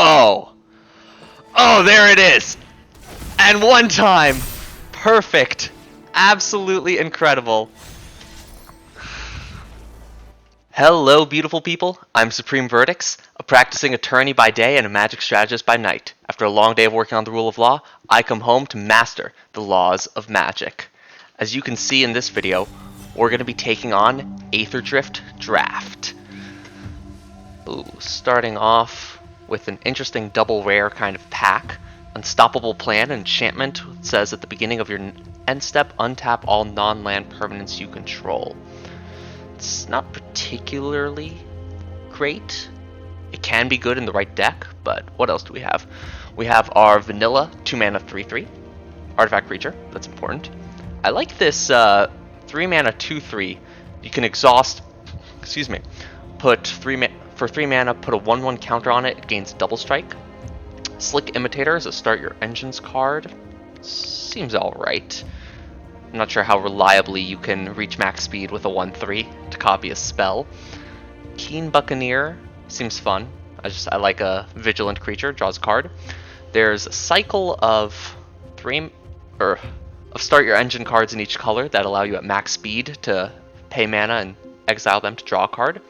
Oh! Oh, there it is! And one time! Perfect! Absolutely incredible. Hello, beautiful people. I'm Supreme Verdicts, a practicing attorney by day and a magic strategist by night. After a long day of working on the rule of law, I come home to master the laws of magic. As you can see in this video, we're going to be taking on Aetherdrift Draft. Ooh, starting off with an interesting double rare kind of pack. Unstoppable Plan enchantment says at the beginning of your end step, untap all non-land permanents you control. It's not particularly great. It can be good in the right deck, but what else do we have? We have our vanilla 2-mana 3/3 artifact creature. That's important. I like this 3-mana 2/3. You can exhaust. Excuse me. Put for 3 mana. Put a 1/1 counter on it. It gains double strike. Slick Imitator is a start your engines card. Seems alright. I'm not sure how reliably you can reach max speed with a 1/3 to copy a spell. Keen Buccaneer seems fun. I like a vigilant creature, draws a card. There's a cycle of start your engine cards in each color that allow you at max speed to pay mana and exile them to draw a card.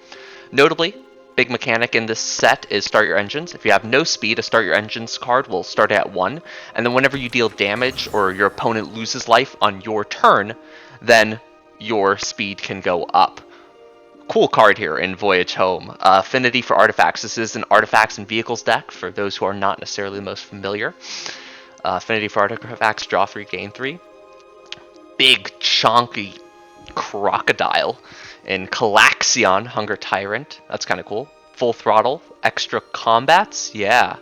Notably, big mechanic in this set is start your engines. If you have no speed, a start your engines card will start at 1, and then whenever you deal damage or your opponent loses life on your turn, then your speed can go up. Cool card here in Voyage Home. Affinity for Artifacts. This is an Artifacts and Vehicles deck for those who are not necessarily the most familiar. Affinity for Artifacts, draw 3, gain 3. Big, chonky Crocodile in Calaxion, Hunger Tyrant. That's kind of cool. Full Throttle, Extra Combats. Yeah,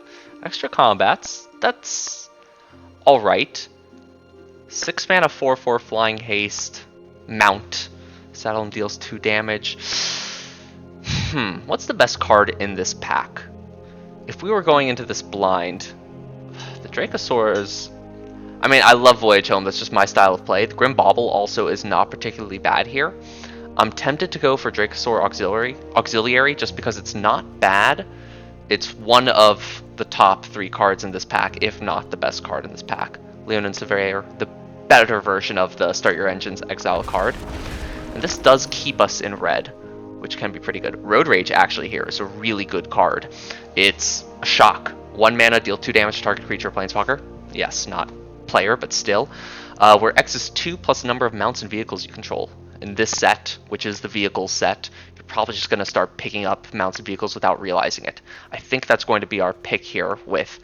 Extra Combats. That's alright. 6 mana 4/4 Flying Haste. Mount. Saddle and deals 2 damage. What's the best card in this pack? If we were going into this blind, the Dracosaurs. I mean, I love Voyage Home, that's just my style of play. The Grim Bauble also is not particularly bad here. I'm tempted to go for Dracosaur Auxiliary just because it's not bad. It's one of the top 3 cards in this pack, if not the best card in this pack. Leonin Surveyor, the better version of the Start Your Engines exile card. And this does keep us in red, which can be pretty good. Road Rage actually here is a really good card. It's a shock. 1 mana, deal 2 damage to target creature or planeswalker. Yes, not player, but still. Where X is 2 plus the number of mounts and vehicles you control. In this set, which is the vehicle set, you're probably just going to start picking up mounts and vehicles without realizing it. I think that's going to be our pick here with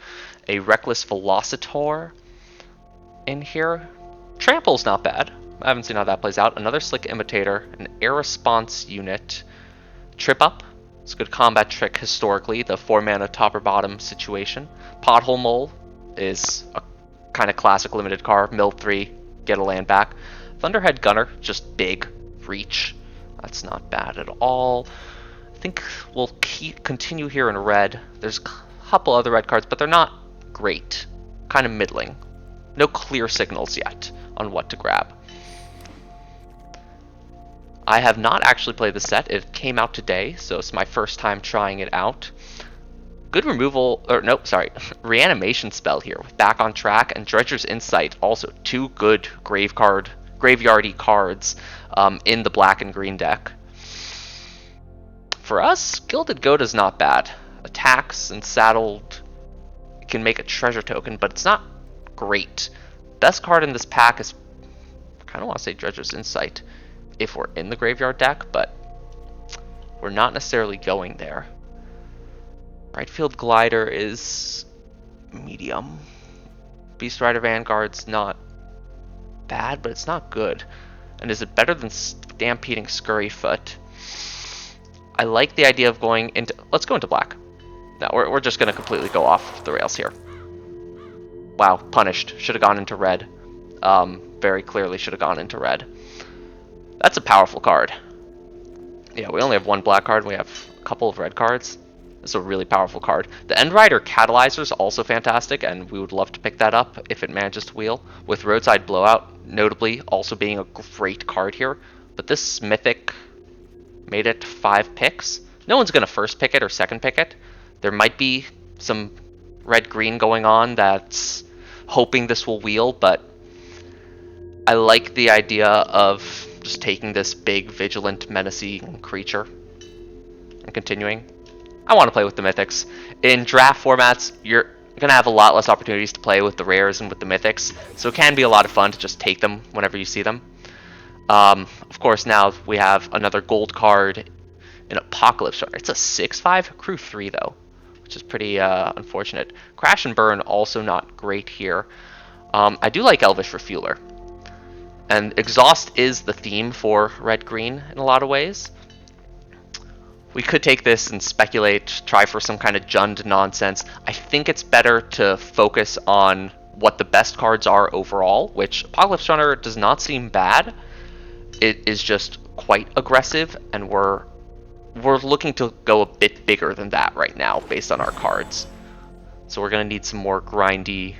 a Reckless Velocitor in here. Trample's not bad. I haven't seen how that plays out. Another Slick Imitator, an Air Response unit. Trip Up. It's a good combat trick historically, the 4 mana top or bottom situation. Pothole Mole is a kind of classic limited card. Mill 3, get a land back. Thunderhead Gunner, just big reach. That's not bad at all. I think we'll continue here in red. There's a couple other red cards, but they're not great. Kind of middling. No clear signals yet on what to grab. I have not actually played the set. It came out today, so it's my first time trying it out. Good removal, or nope, sorry, reanimation spell here with Back on Track and Dredger's Insight. Also, 2 good graveyardy cards in the black and green deck. For us, Gilded Goat is not bad. Attacks and saddled can make a treasure token, but it's not great. Best card in this pack is, I kind of want to say Dredger's Insight if we're in the graveyard deck, but we're not necessarily going there. Brightfield Glider is medium. Beast Rider Vanguard's not bad, but it's not good. And is it better than Stampeding Scurryfoot? I like the idea of going into... Let's go into black. No, we're just going to completely go off the rails here. Wow, punished. Should have gone into red. Very clearly should have gone into red. That's a powerful card. Yeah, we only have 1 black card, and we have a couple of red cards. It's a really powerful card. The Endrider Catalyzer is also fantastic, and we would love to pick that up if it manages to wheel. With Roadside Blowout, notably, also being a great card here. But this Mythic made it 5 picks. No one's going to first pick it or second pick it. There might be some red-green going on that's hoping this will wheel, but I like the idea of just taking this big, vigilant, menacing creature and continuing. I want to play with the mythics. In draft formats, you're going to have a lot less opportunities to play with the rares and with the mythics, so it can be a lot of fun to just take them whenever you see them. Of course, now we have another gold card in Apocalypse Runner. It's a 6/5, crew 3 though, which is pretty unfortunate. Crash and Burn also not great here. I do like Elvish Refueler. And Exhaust is the theme for red-green in a lot of ways. We could take this and speculate, try for some kind of Jund nonsense. I think it's better to focus on what the best cards are overall, which Apocalypse Runner does not seem bad. It is just quite aggressive, and we're looking to go a bit bigger than that right now based on our cards. So we're going to need some more grindy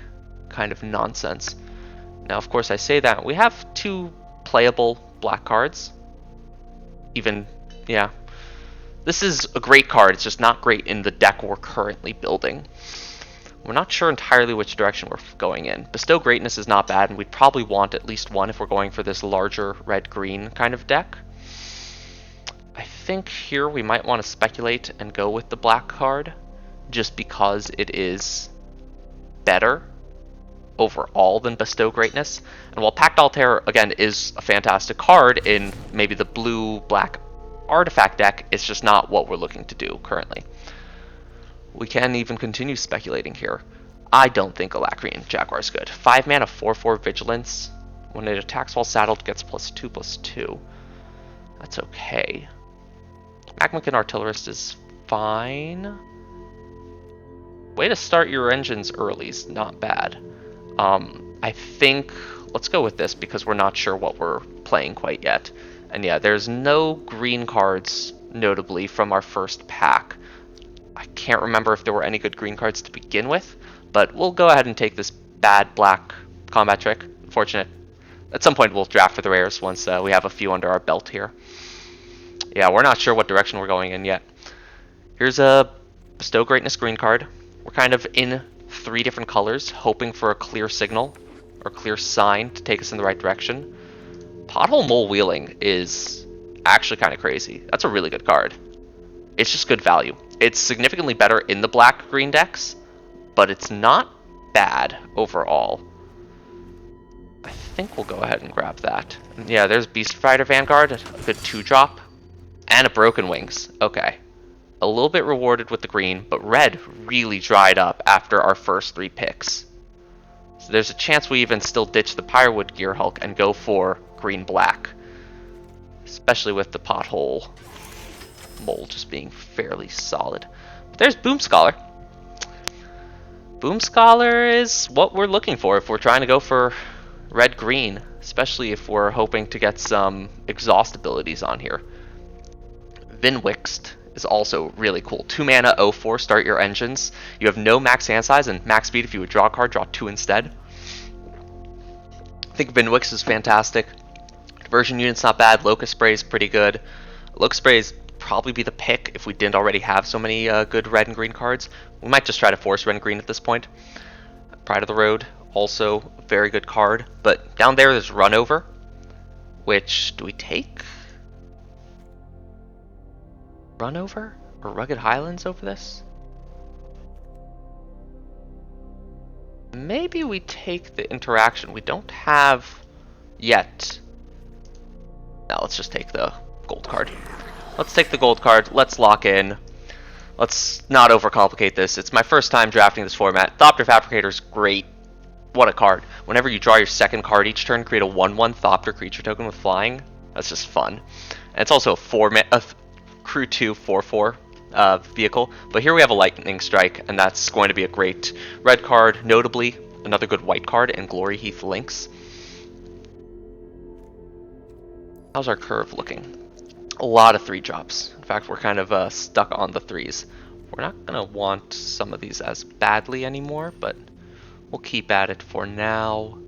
kind of nonsense. Now, of course, I say that. We have 2 playable black cards. Even, yeah. This is a great card. It's just not great in the deck we're currently building. We're not sure entirely which direction we're going in. Bestow Greatness is not bad, and we'd probably want at least one if we're going for this larger red-green kind of deck. I think here we might want to speculate and go with the black card, just because it is better overall than Bestow Greatness. And while Pact Altair, again, is a fantastic card in maybe the blue-black artifact deck, it's just not what we're looking to do currently. We can even continue speculating here. I don't think Alacrian Jaguar is good. 5 mana, 4/4 Vigilance. When it attacks while saddled, gets +2/+2. That's okay. Magmakin Artillerist is fine. Way to start your engines early is not bad. I think let's go with this because we're not sure what we're playing quite yet. And yeah, there's no green cards, notably, from our first pack. I can't remember if there were any good green cards to begin with, but we'll go ahead and take this bad black combat trick. Unfortunate. At some point we'll draft for the rares once we have a few under our belt here. Yeah, we're not sure what direction we're going in yet. Here's a Bestow Greatness green card. We're kind of in 3 different colors, hoping for a clear signal or clear sign to take us in the right direction. Pothole Mole Wheeling is actually kind of crazy. That's a really good card. It's just good value. It's significantly better in the black-green decks, but it's not bad overall. I think we'll go ahead and grab that. And yeah, there's Beast Fighter Vanguard, a good 2-drop, and a Broken Wings. Okay. A little bit rewarded with the green, but red really dried up after our first 3 picks. So there's a chance we even still ditch the Pyrewood Gear Hulk and go for green-black. Especially with the Pothole Mole just being fairly solid. But there's Boom Scholar. Boom Scholar is what we're looking for if we're trying to go for red-green, especially if we're hoping to get some exhaust abilities on here. Vinwixt is also really cool. 2 mana, 0/4, start your engines. You have no max hand size and max speed. If you would draw a card, draw 2 instead. I think Vinwixt is fantastic. Diversion Unit's not bad. Locust Spray is pretty good. Locust Spray is probably be the pick if we didn't already have so many good red and green cards. We might just try to force red and green at this point. Pride of the Road, also a very good card. But down there's Runover, which do we take? Runover or Rugged Highlands over this? Maybe we take the interaction. We don't have yet. Now let's just take the gold card. Let's take the gold card. Let's lock in. Let's not overcomplicate this. It's my first time drafting this format. Thopter Fabricator is great. What a card. Whenever you draw your second card each turn, create a 1/1 Thopter creature token with flying. That's just fun. And it's also a crew 2 4/4 vehicle. But here we have a Lightning Strike, and that's going to be a great red card. Notably, another good white card in Glory Heath Lynx. How's our curve looking? A lot of 3-drops. In fact, we're kind of stuck on the 3s. We're not going to want some of these as badly anymore, but we'll keep at it for now.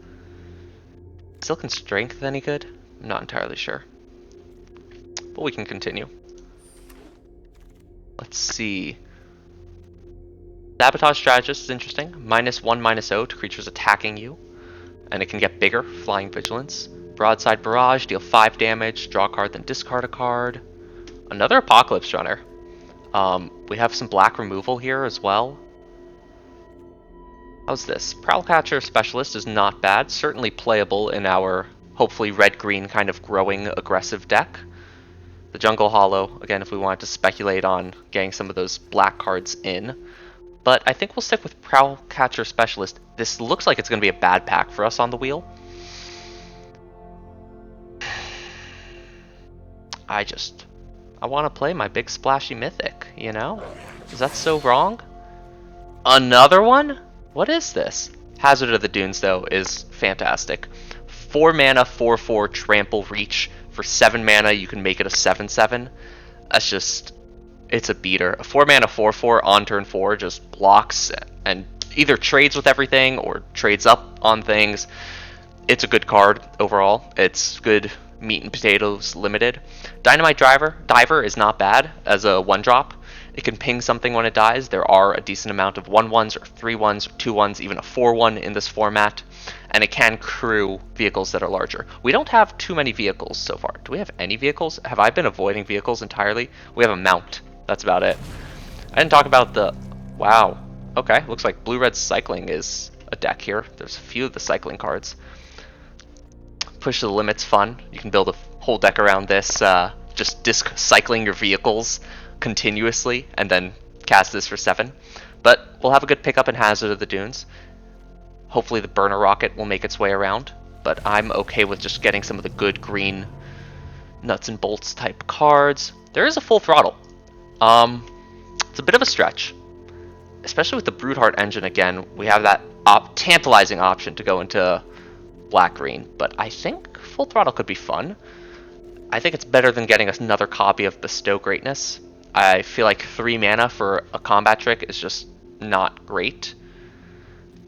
Silken Strength any good? I'm not entirely sure. But we can continue. Let's see. Sabotage Strategist is interesting. -1, -0 to creatures attacking you. And it can get bigger, Flying Vigilance. Broadside Barrage, deal 5 damage, draw a card, then discard a card. Another Apocalypse Runner. We have some black removal here as well. How's this? Prowlcatcher Specialist is not bad, certainly playable in our hopefully red-green kind of growing aggressive deck. The Jungle Hollow, again, if we wanted to speculate on getting some of those black cards in. But I think we'll stick with Prowlcatcher Specialist. This looks like it's going to be a bad pack for us on the wheel. I want to play my big splashy mythic, you know? Is that so wrong? Another one? What is this? Hazard of the Dunes, though, is fantastic. 4 mana, 4/4 trample reach. For 7 mana, you can make it a 7/7. That's just, it's a beater. A 4 mana, 4/4 on turn 4 just blocks and either trades with everything or trades up on things. It's a good card overall. It's good meat and potatoes limited. Dynamite Diver is not bad as a 1-drop. It can ping something when it dies. There are a decent amount of 1/1s or 3/1s or 2/1s, even a 4/1 in this format. And it can crew vehicles that are larger. We don't have too many vehicles so far. Do we have any vehicles? Have I been avoiding vehicles entirely? We have a mount. That's about it. I didn't talk about the... Wow. Okay, looks like Blue-Red Cycling is a deck here. There's a few of the cycling cards. Push to the Limit's fun. You can build a whole deck around this. Just disc cycling your vehicles continuously and then cast this for 7. But we'll have a good pickup in Hazard of the Dunes. Hopefully the Burner Rocket will make its way around, but I'm okay with just getting some of the good green nuts and bolts type cards. There is a Full Throttle. It's a bit of a stretch, especially with the Broodheart engine again. We have that tantalizing option to go into black-green, but I think Full Throttle could be fun. I think it's better than getting another copy of Bestow Greatness. I feel like 3 mana for a combat trick is just not great.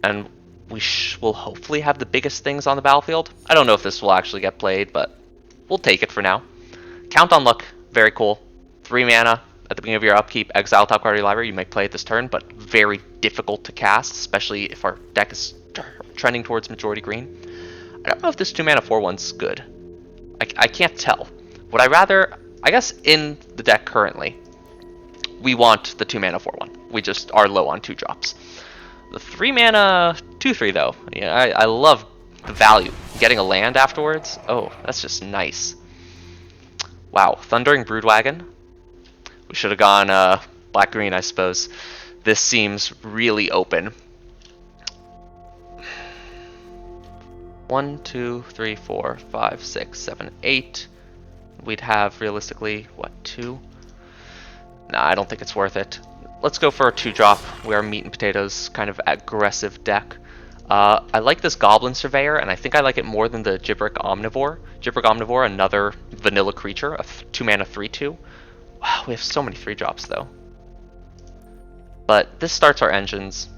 And we will hopefully have the biggest things on the battlefield. I don't know if this will actually get played, but we'll take it for now. Count on Luck, very cool. 3 mana at the beginning of your upkeep, exile top card of your library. You may play it this turn, but very difficult to cast, especially if our deck is trending towards majority green. I don't know if this 2 mana 4/1's good. I can't tell. Would I rather... I guess in the deck currently, we want the 2 mana 4/1. We just are low on 2-drops. The 3 mana 2/3 though, yeah, I love the value. Getting a land afterwards, oh, that's just nice. Wow, Thundering Broodwagon. We should have gone black-green, I suppose. This seems really open. 1, 2, 3, 4, 5, 6, 7, 8. We'd have realistically, what, 2? Nah, I don't think it's worth it. Let's go for a 2-drop. We are meat and potatoes kind of aggressive deck. I like this Goblin Surveyor, and I think I like it more than the Gibberick Omnivore. Gibberick Omnivore, another vanilla creature, a 2 mana 3/2. Wow, we have so many 3-drops though. But this starts our engines,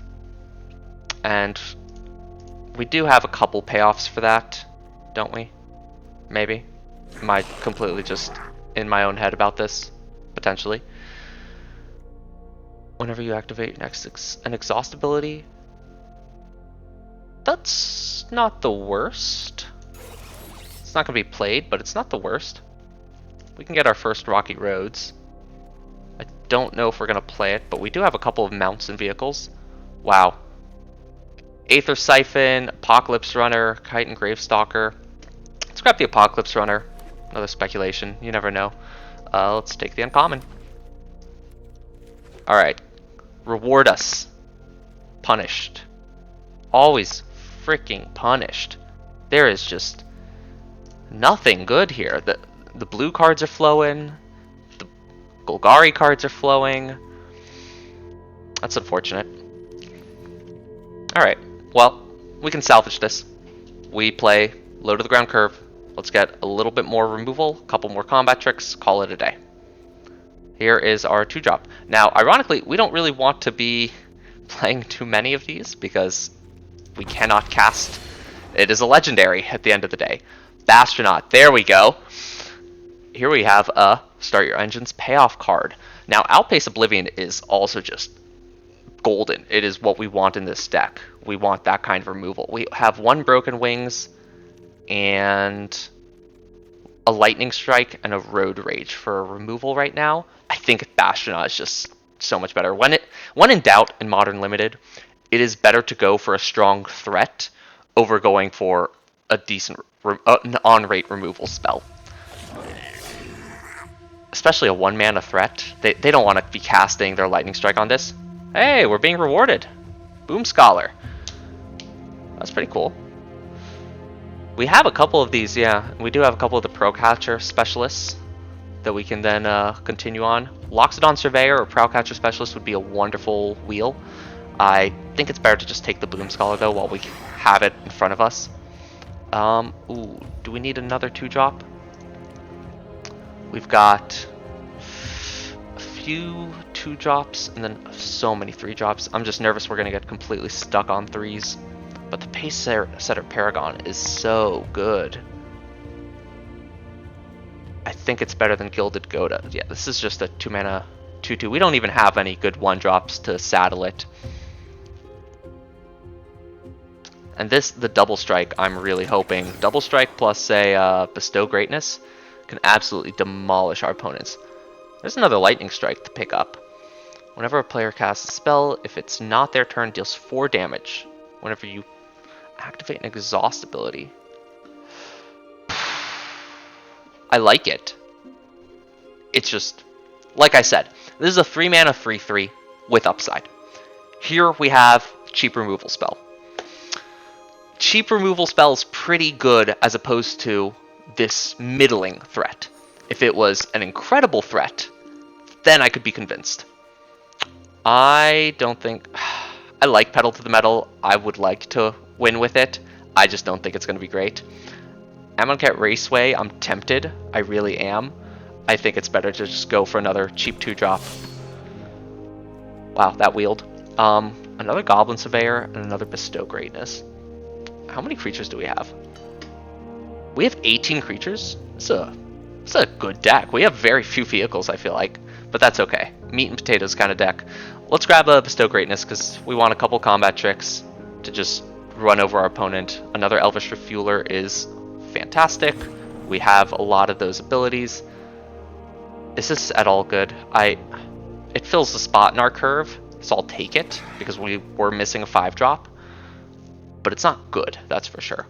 and we do have a couple payoffs for that, don't we? Maybe. Am I completely just in my own head about this? Potentially. Whenever you activate an exhaust ability, that's not the worst. It's not going to be played, but it's not the worst. We can get our first Rocky Roads. I don't know if we're going to play it, but we do have a couple of mounts and vehicles. Wow. Aether Siphon, Apocalypse Runner, Kite and Gravestalker. Let's grab the Apocalypse Runner. Another speculation, you never know. Let's take the uncommon. Alright. Reward us. Punished. Always freaking punished. There is just nothing good here. The blue cards are flowing. The Golgari cards are flowing. That's unfortunate. Alright. Well, we can salvage this. We play low to the ground curve. Let's get a little bit more removal, a couple more combat tricks, call it a day. Here is our 2-drop. Now, ironically, we don't really want to be playing too many of these because we cannot cast. It is a legendary at the end of the day. Bastronaut, there we go. Here we have a Start Your Engines payoff card. Now, Outpace Oblivion is also just golden. It is what we want in this deck. We want that kind of removal. We have 1 Broken Wings and a Lightning Strike and a Road Rage for removal right now. I think Bastionaut is just so much better. When in doubt in Modern Limited, it is better to go for a strong threat over going for a decent an on-rate removal spell. Especially a 1-mana threat. They don't want to be casting their Lightning Strike on this. Hey, we're being rewarded. Boom Scholar. That's pretty cool. We have a couple of these, yeah. We do have a couple of the Prowcatcher Specialists that we can then continue on. Loxodon Surveyor or Prowcatcher Specialist would be a wonderful wheel. I think it's better to just take the Boom Scholar though while we have it in front of us. Ooh, do we need another 2-drop? We've got a few 2-drops and then so many 3-drops. I'm just nervous we're going to get completely stuck on 3s. But the Pace Setter Paragon is so good. I think it's better than Gilded Goda. Yeah, this is just a 2-mana 2/2. We don't even have any good 1-drops to saddle it. And the Double Strike, I'm really hoping. Double Strike plus a Bestow Greatness can absolutely demolish our opponents. There's another Lightning Strike to pick up. Whenever a player casts a spell, if it's not their turn, deals 4 damage. Whenever you activate an Exhaust ability. I like it. It's just, like I said, this is a 3-mana 3/3 with upside. Here we have cheap removal spell. Cheap removal spell is pretty good as opposed to this middling threat. If it was an incredible threat, then I could be convinced. I don't think... I like Pedal to the Metal. I would like to win with it. I just don't think it's going to be great. Amonkhet Raceway, I'm tempted. I really am. I think it's better to just go for another cheap 2-drop. Wow, that wheeled. Another Goblin Surveyor and another Bestow Greatness. How many creatures do we have? We have 18 creatures? It's a good deck. We have very few vehicles, I feel like. But that's okay. Meat and potatoes kind of deck. Let's grab a Bestow Greatness because we want a couple combat tricks to just run over our opponent. Another Elvish Refueler is fantastic. We have a lot of those abilities. Is this at all good? It fills the spot in our curve, so I'll take it because we were missing a 5-drop. But it's not good, that's for sure.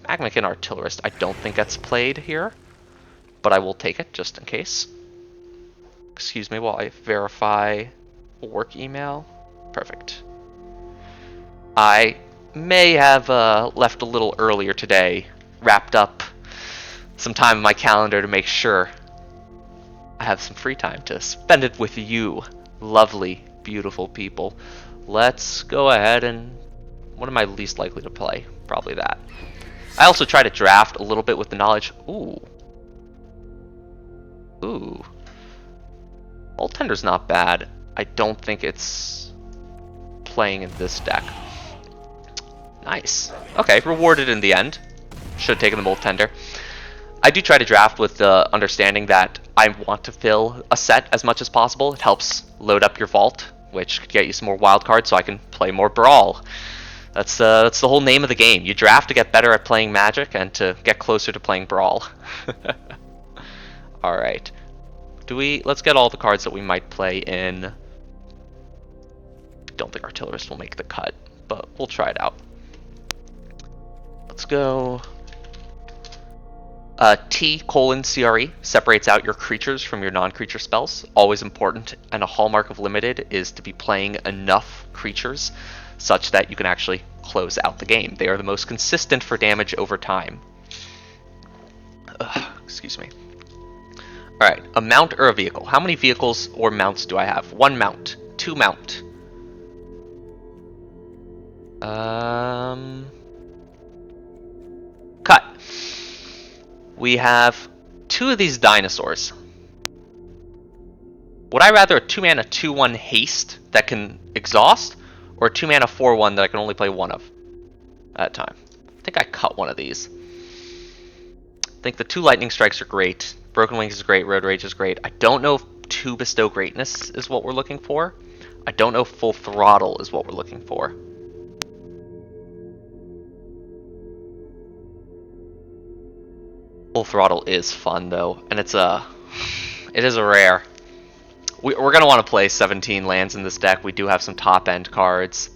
Magmakin Artillerist I don't think gets played here, but I will take it just in case. Excuse me while I verify work email. Perfect. I may have left a little earlier today, wrapped up some time in my calendar to make sure I have some free time to spend it with you, lovely, beautiful people. Let's go ahead and... What am I least likely to play? Probably that. I also try to draft a little bit with the knowledge. Ooh. Ooh. Old Tender's not bad. I don't think it's playing in this deck. Nice. Okay, rewarded in the end. Should have taken the Mold Tender. I do try to draft with the understanding that I want to fill a set as much as possible. It helps load up your vault, which could get you some more wild cards so I can play more Brawl. That's the whole name of the game. You draft to get better at playing Magic and to get closer to playing Brawl. Alright. Let's get all the cards that we might play in. Don't think Artillerist will make the cut, but we'll try it out. Let's go. T:(CRE separates out your creatures from your non-creature spells. Always important, and a hallmark of Limited is to be playing enough creatures such that you can actually close out the game. They are the most consistent for damage over time. Excuse me. Alright, a mount or a vehicle. How many vehicles or mounts do I have? 1 mount. 2 mount. Cut. We have 2 of these dinosaurs. Would I rather a 2-mana 2/1 haste that can exhaust, or a 2-mana 4/1 that I can only play 1 of at a time? I think I cut one of these. I think the 2 Lightning Strikes are great. Broken Wings is great. Road Rage is great. I don't know if 2 Bestow Greatness is what we're looking for. I don't know if Full Throttle is what we're looking for. Full Throttle is fun though, and it is a rare. We're going to want to play 17 lands in this deck. We do have some top-end cards.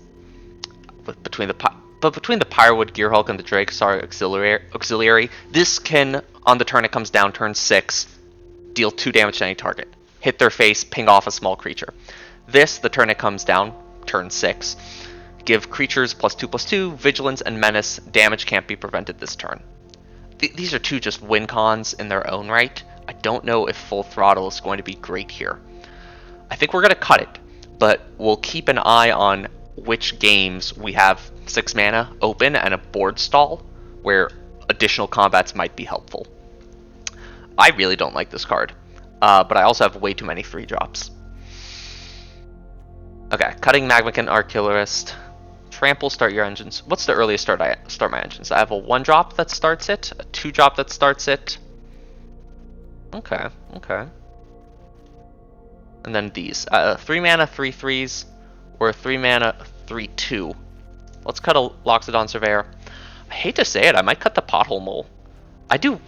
But between the Pyrewood, Gearhulk, and the Drakestar Auxiliary, this can, on the turn it comes down, turn 6, deal 2 damage to any target. Hit their face, ping off a small creature. This, the turn it comes down, turn 6. Give creatures +2/+2, Vigilance, and Menace. Damage can't be prevented this turn. These are 2 just win cons in their own right. I don't know if Full Throttle is going to be great here. I think we're going to cut it, but we'll keep an eye on which games we have 6 mana open and a board stall where additional combats might be helpful. I really don't like this card, but I also have way too many 3-drops. Okay, cutting Magnificent Artillerist. Trample, start your engines. What's the earliest start my engines? I have a 1-drop that starts it, a 2-drop that starts it. Okay. And then these. 3 mana, 3 3s, or 3 mana, 3/2. Let's cut a Loxodon Surveyor. I hate to say it, I might cut the Pothole Mole. I do,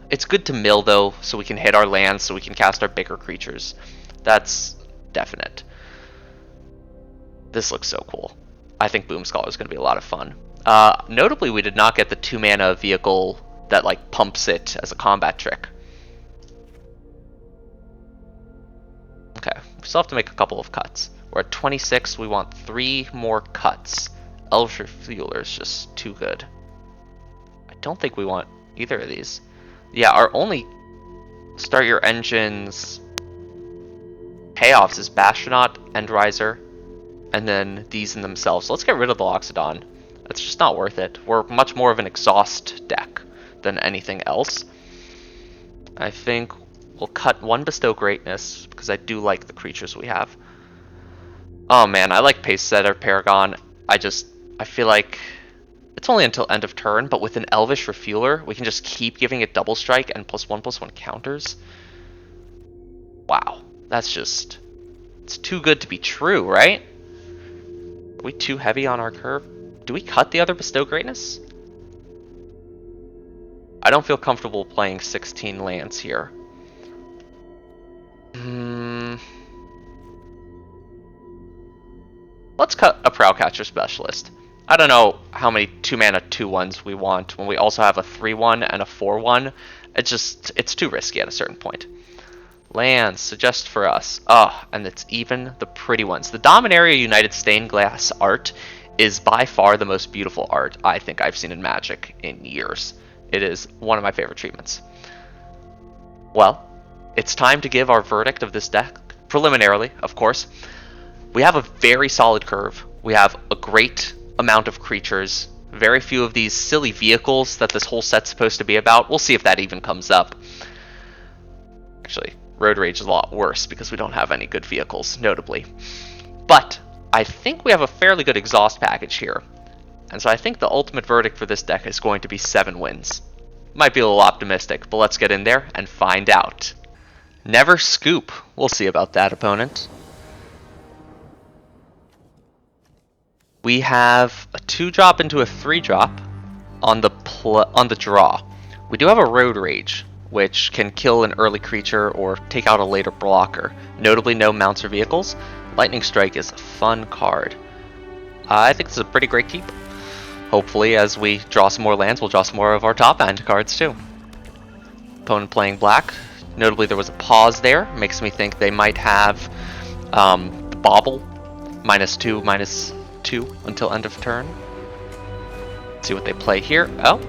it's good to mill though, so we can hit our lands, so we can cast our bigger creatures. That's definite. This looks so cool. I think Boom Scholar is going to be a lot of fun. Notably, we did not get the 2 mana vehicle that like pumps it as a combat trick. Okay, we still have to make a couple of cuts. We're at 26, we want 3 more cuts. Elvish Refueler is just too good. I don't think we want either of these. Yeah, our only start your engines payoffs is Bastronaut, Endriser, and then these in themselves. So let's get rid of the Loxodon. It's just not worth it. We're much more of an exhaust deck than anything else. I think we'll cut 1 Bestow Greatness, because I do like the creatures we have. Oh man, I like Pace Setter Paragon. I feel like it's only until end of turn, but with an Elvish Refueler, we can just keep giving it double strike and +1/+1 counters. Wow, that's just, it's too good to be true, right? Are we too heavy on our curve? Do we cut the other Bestow Greatness? I don't feel comfortable playing 16 lands here. Let's cut a Prowlcatcher Specialist. I don't know how many 2 mana 2/1s we want when we also have a 3/1 and a 4/1. It's too risky at a certain point. Lands, suggest for us. And it's even the pretty ones. The Dominaria United Stained Glass art is by far the most beautiful art I think I've seen in Magic in years. It is one of my favorite treatments. Well, it's time to give our verdict of this deck. Preliminarily, of course. We have a very solid curve. We have a great amount of creatures. Very few of these silly vehicles that this whole set's supposed to be about. We'll see if that even comes up. Actually, Road Rage is a lot worse because we don't have any good vehicles, notably. But I think we have a fairly good exhaust package here. And so I think the ultimate verdict for this deck is going to be 7 wins. Might be a little optimistic, but let's get in there and find out. Never Scoop. We'll see about that, opponent. We have a 2-drop into a 3-drop on the draw. We do have a Road Rage, which can kill an early creature or take out a later blocker. Notably, no mounts or vehicles. Lightning Strike is a fun card. I think this is a pretty great keep. Hopefully, as we draw some more lands, we'll draw some more of our top-end cards too. Opponent playing black. Notably, there was a pause there. Makes me think they might have the Bauble, -2/-2 until end of turn. Let's see what they play here. Oh,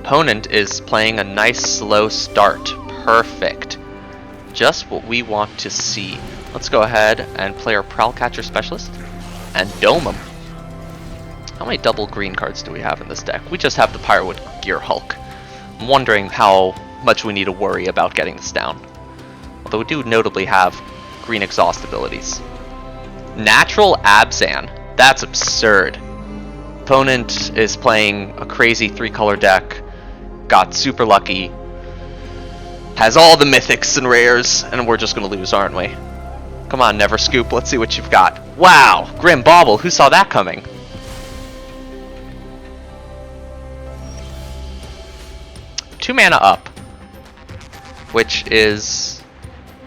opponent is playing a nice slow start. Perfect. Just what we want to see. Let's go ahead and play our Prowlcatcher Specialist and dome him. How many double green cards do we have in this deck? We just have the Pyrewood Gearhulk. I'm wondering how much we need to worry about getting this down. Although we do notably have green exhaust abilities. Natural Abzan. That's absurd. Opponent is playing a crazy 3-color deck, got super lucky, has all the mythics and rares, and we're just going to lose, aren't we? Come on, Never Scoop, let's see what you've got. Wow, Grim Bauble, who saw that coming? Two mana up, which is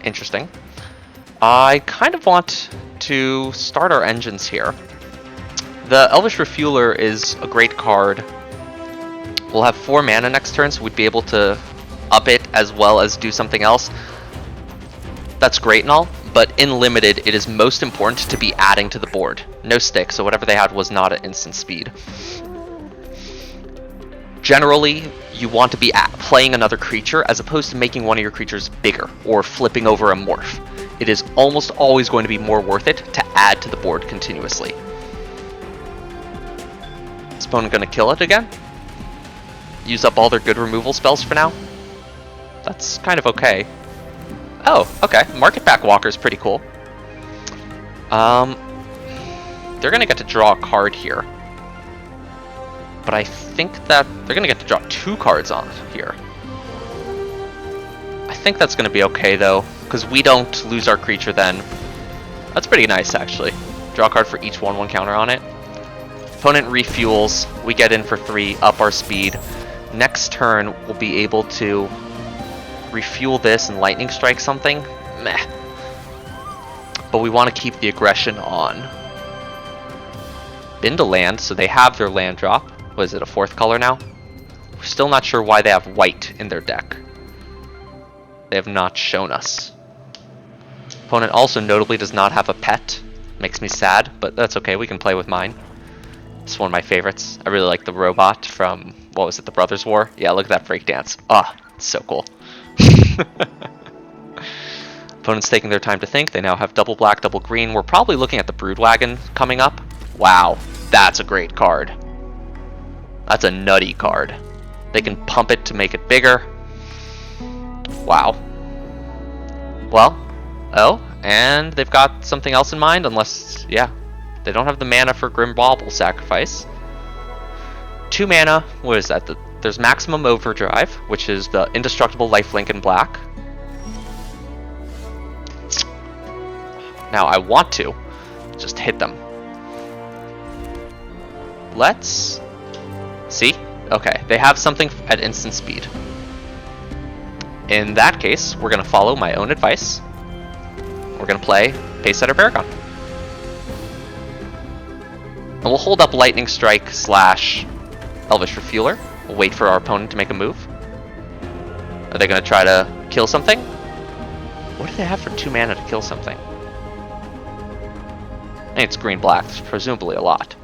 interesting. I kind of want to start our engines here. The Elvish Refueler is a great card. We'll have 4 mana next turn, so we'd be able to up it as well as do something else. That's great and all, but in Limited, it is most important to be adding to the board. No stick, so whatever they had was not at instant speed. Generally, you want to be playing another creature as opposed to making one of your creatures bigger or flipping over a morph. It is almost always going to be more worth it to add to the board continuously. Is opponent going to kill it again? Use up all their good removal spells for now? That's kind of okay. Oh, okay. Market Back Walker is pretty cool. They're going to get to draw a card here. But I think that they're going to get to draw 2 cards on here. I think that's going to be okay, though, because we don't lose our creature then. That's pretty nice, actually. Draw a card for each 1/1 counter on it. Opponent refuels. We get in for 3, up our speed. Next turn, we'll be able to refuel this and lightning strike something. Meh. But we want to keep the aggression on. Been to land, so they have their land drop. What is it, a 4th color now? We're still not sure why they have white in their deck. They have not shown us. Opponent also notably does not have a pet. Makes me sad, but that's okay, we can play with mine. It's one of my favorites. I really like the robot from, what was it, the Brothers War? Yeah, look at that breakdance. Ah, it's so cool. Opponent's taking their time to think. They now have double black, double green. We're probably looking at the Broodwagon coming up. Wow, that's a great card. That's a nutty card. They can pump it to make it bigger. Wow. Well, oh, and they've got something else in mind, unless, yeah, they don't have the mana for Grim Bauble Sacrifice. 2 mana, what is that? There's Maximum Overdrive, which is the indestructible lifelink in black. Now I want to just hit them. Let's see. Okay, they have something at instant speed. In that case, we're going to follow my own advice. We're going to play Pacesetter Paragon. And we'll hold up Lightning Strike / Elvish Refueler. We'll wait for our opponent to make a move. Are they going to try to kill something? What do they have for 2 mana to kill something? I think it's green-black, presumably a lot.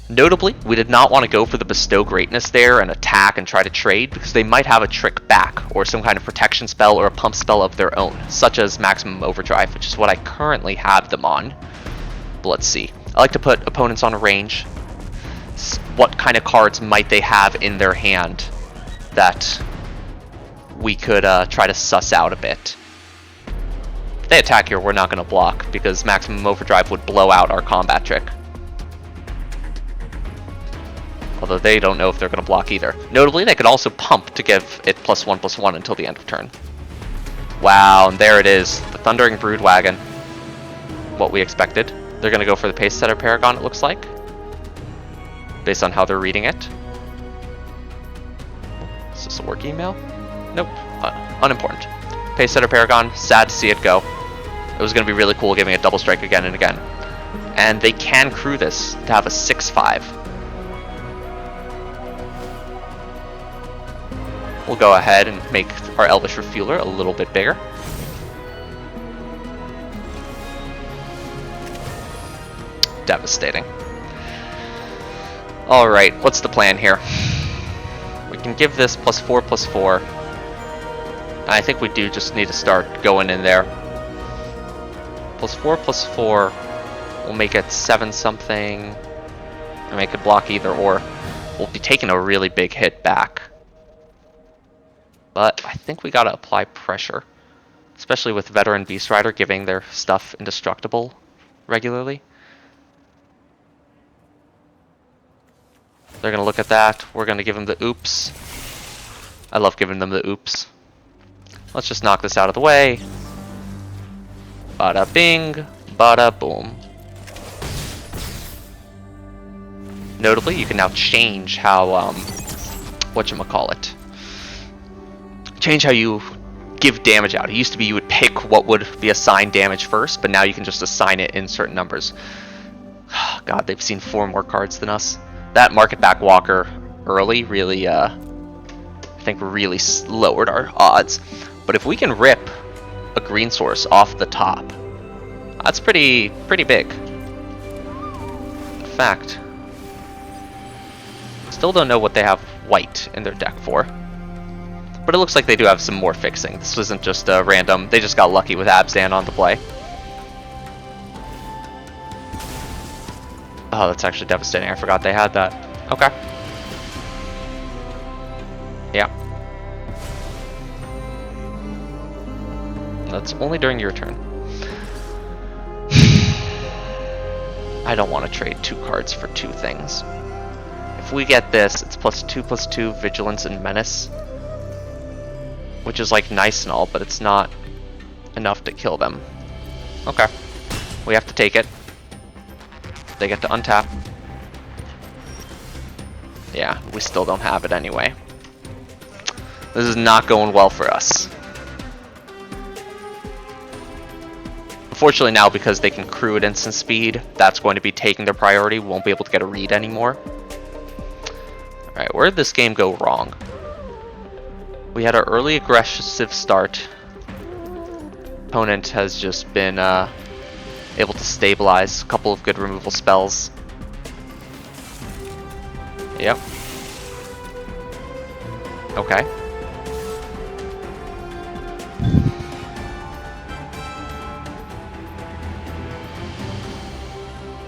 Notably, we did not want to go for the Bestow Greatness there and attack and try to trade, because they might have a trick back, or some kind of protection spell or a pump spell of their own, such as Maximum Overdrive, which is what I currently have them on. But let's see. I like to put opponents on a range. What kind of cards might they have in their hand that we could try to suss out a bit? If they attack here, we're not going to block, because Maximum Overdrive would blow out our combat trick. Although they don't know if they're going to block either. Notably, they could also pump to give it +1/+1 until the end of turn. Wow, and there it is. The Thundering Broodwagon. What we expected. They're going to go for the Pacesetter Paragon, it looks like. Based on how they're reading it. Is this a work email? Nope. Unimportant. Pacesetter Paragon, sad to see it go. It was going to be really cool giving it double strike again and again. And they can crew this to have a 6/5. We'll go ahead and make our Elvish Refueler a little bit bigger. Devastating. Alright, what's the plan here? We can give this +4/+4. I think we do just need to start going in there. +4/+4 will make it 7-something. And make it block either or. We'll be taking a really big hit back. But I think we gotta apply pressure. Especially with Veteran Beast Rider giving their stuff indestructible regularly. They're gonna look at that. We're gonna give them the oops. I love giving them the oops. Let's just knock this out of the way. Bada bing, Bada boom. Notably, you can now change how, whatchamacallit. Change how you give damage out. It used to be you would pick what would be assigned damage first, but now you can just assign it in certain numbers. God, they've seen 4 more cards than us. That Market Back Walker early really, I think really lowered our odds. But if we can rip a green source off the top, that's pretty big. In fact, still don't know what they have white in their deck for. But it looks like they do have some more fixing. This isn't just a random, they just got lucky with Abzan on the play. Oh, that's actually devastating. I forgot they had that. Okay. Yeah. That's only during your turn. I don't want to trade 2 cards for 2 things. If we get this, it's +2/+2 Vigilance and Menace. Which is like nice and all, but it's not enough to kill them. Okay. We have to take it. They get to untap. Yeah, we still don't have it anyway. This is not going well for us. Unfortunately now, because they can crew at instant speed, that's going to be taking their priority. We won't be able to get a read anymore. Alright, where did this game go wrong? We had our early aggressive start. Opponent has just been able to stabilize a couple of good removal spells. Yep. Okay.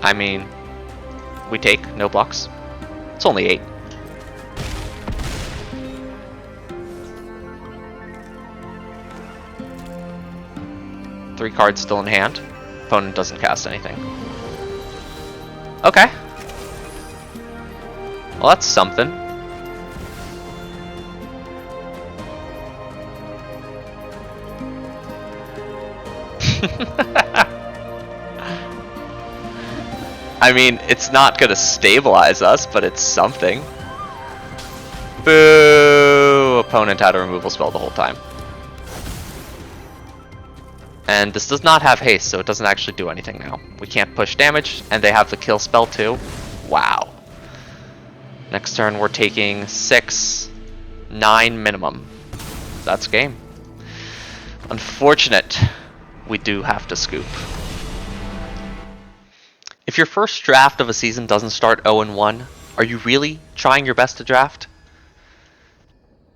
I mean, we take no blocks. It's only 8. Three cards still in hand. Opponent doesn't cast anything. Okay. Well, that's something. I mean, it's not gonna stabilize us, but it's something. Boo! Opponent had a removal spell the whole time. And this does not have haste, so it doesn't actually do anything now. We can't push damage, and they have the kill spell too. Wow. Next turn we're taking 6, 9 minimum. That's game. Unfortunate. We do have to scoop. If your first draft of a season doesn't start 0-1, are you really trying your best to draft?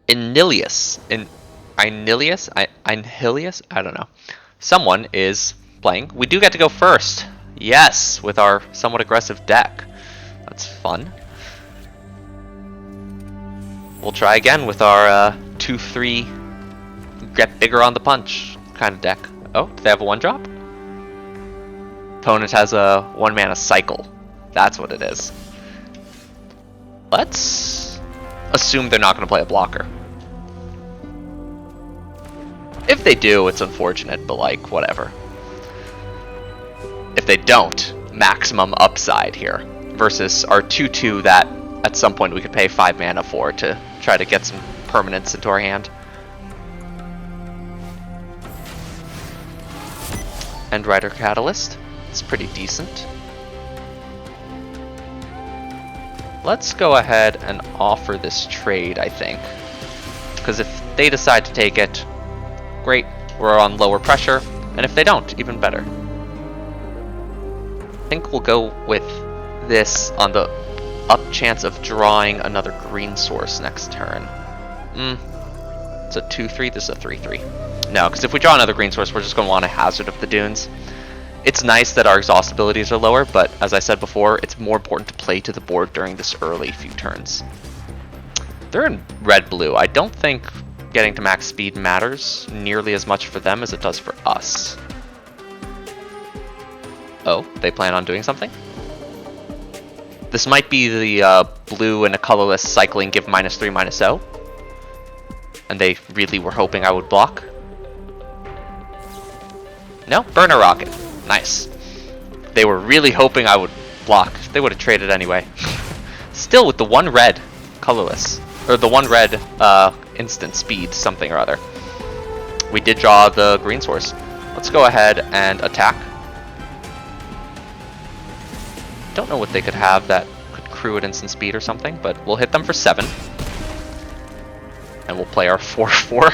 Inhilius? I don't know. Someone is playing. We do get to go first. Yes, with our somewhat aggressive deck. That's fun. We'll try again with our 2-3 get bigger on the punch kind of deck. Oh, do they have a 1-drop? Opponent has a 1-mana cycle. That's what it is. Let's assume they're not going to play a blocker. If they do, it's unfortunate, but like, whatever. If they don't, maximum upside here. Versus our 2-2 that at some point we could pay 5 mana for to try to get some permanents into our hand. Endrider Catalyst. It's pretty decent. Let's go ahead and offer this trade, I think. Because if they decide to take it, great, we're on lower pressure, and if they don't, even better. I think we'll go with this on the up chance of drawing another green source next turn. It's a 2-3, this is a 3-3. No, because if we draw another green source, we're just going to want a Hazard of the Dunes. It's nice that our exhaust abilities are lower, but as I said before, it's more important to play to the board during this early few turns. They're in red-blue. I don't think getting to max speed matters nearly as much for them as it does for us. Oh, they plan on doing something? This might be the blue and a colorless cycling give -3/-0. And they really were hoping I would block. No, burner rocket. Nice. they were really hoping I would block, they would have traded anyway. Still with the one red colorless, or the one red instant speed something or other. We did draw the green source. Let's go ahead and attack. Don't know what they could have that could crew at instant speed or something, but we'll hit them for 7. And we'll play our 4/4.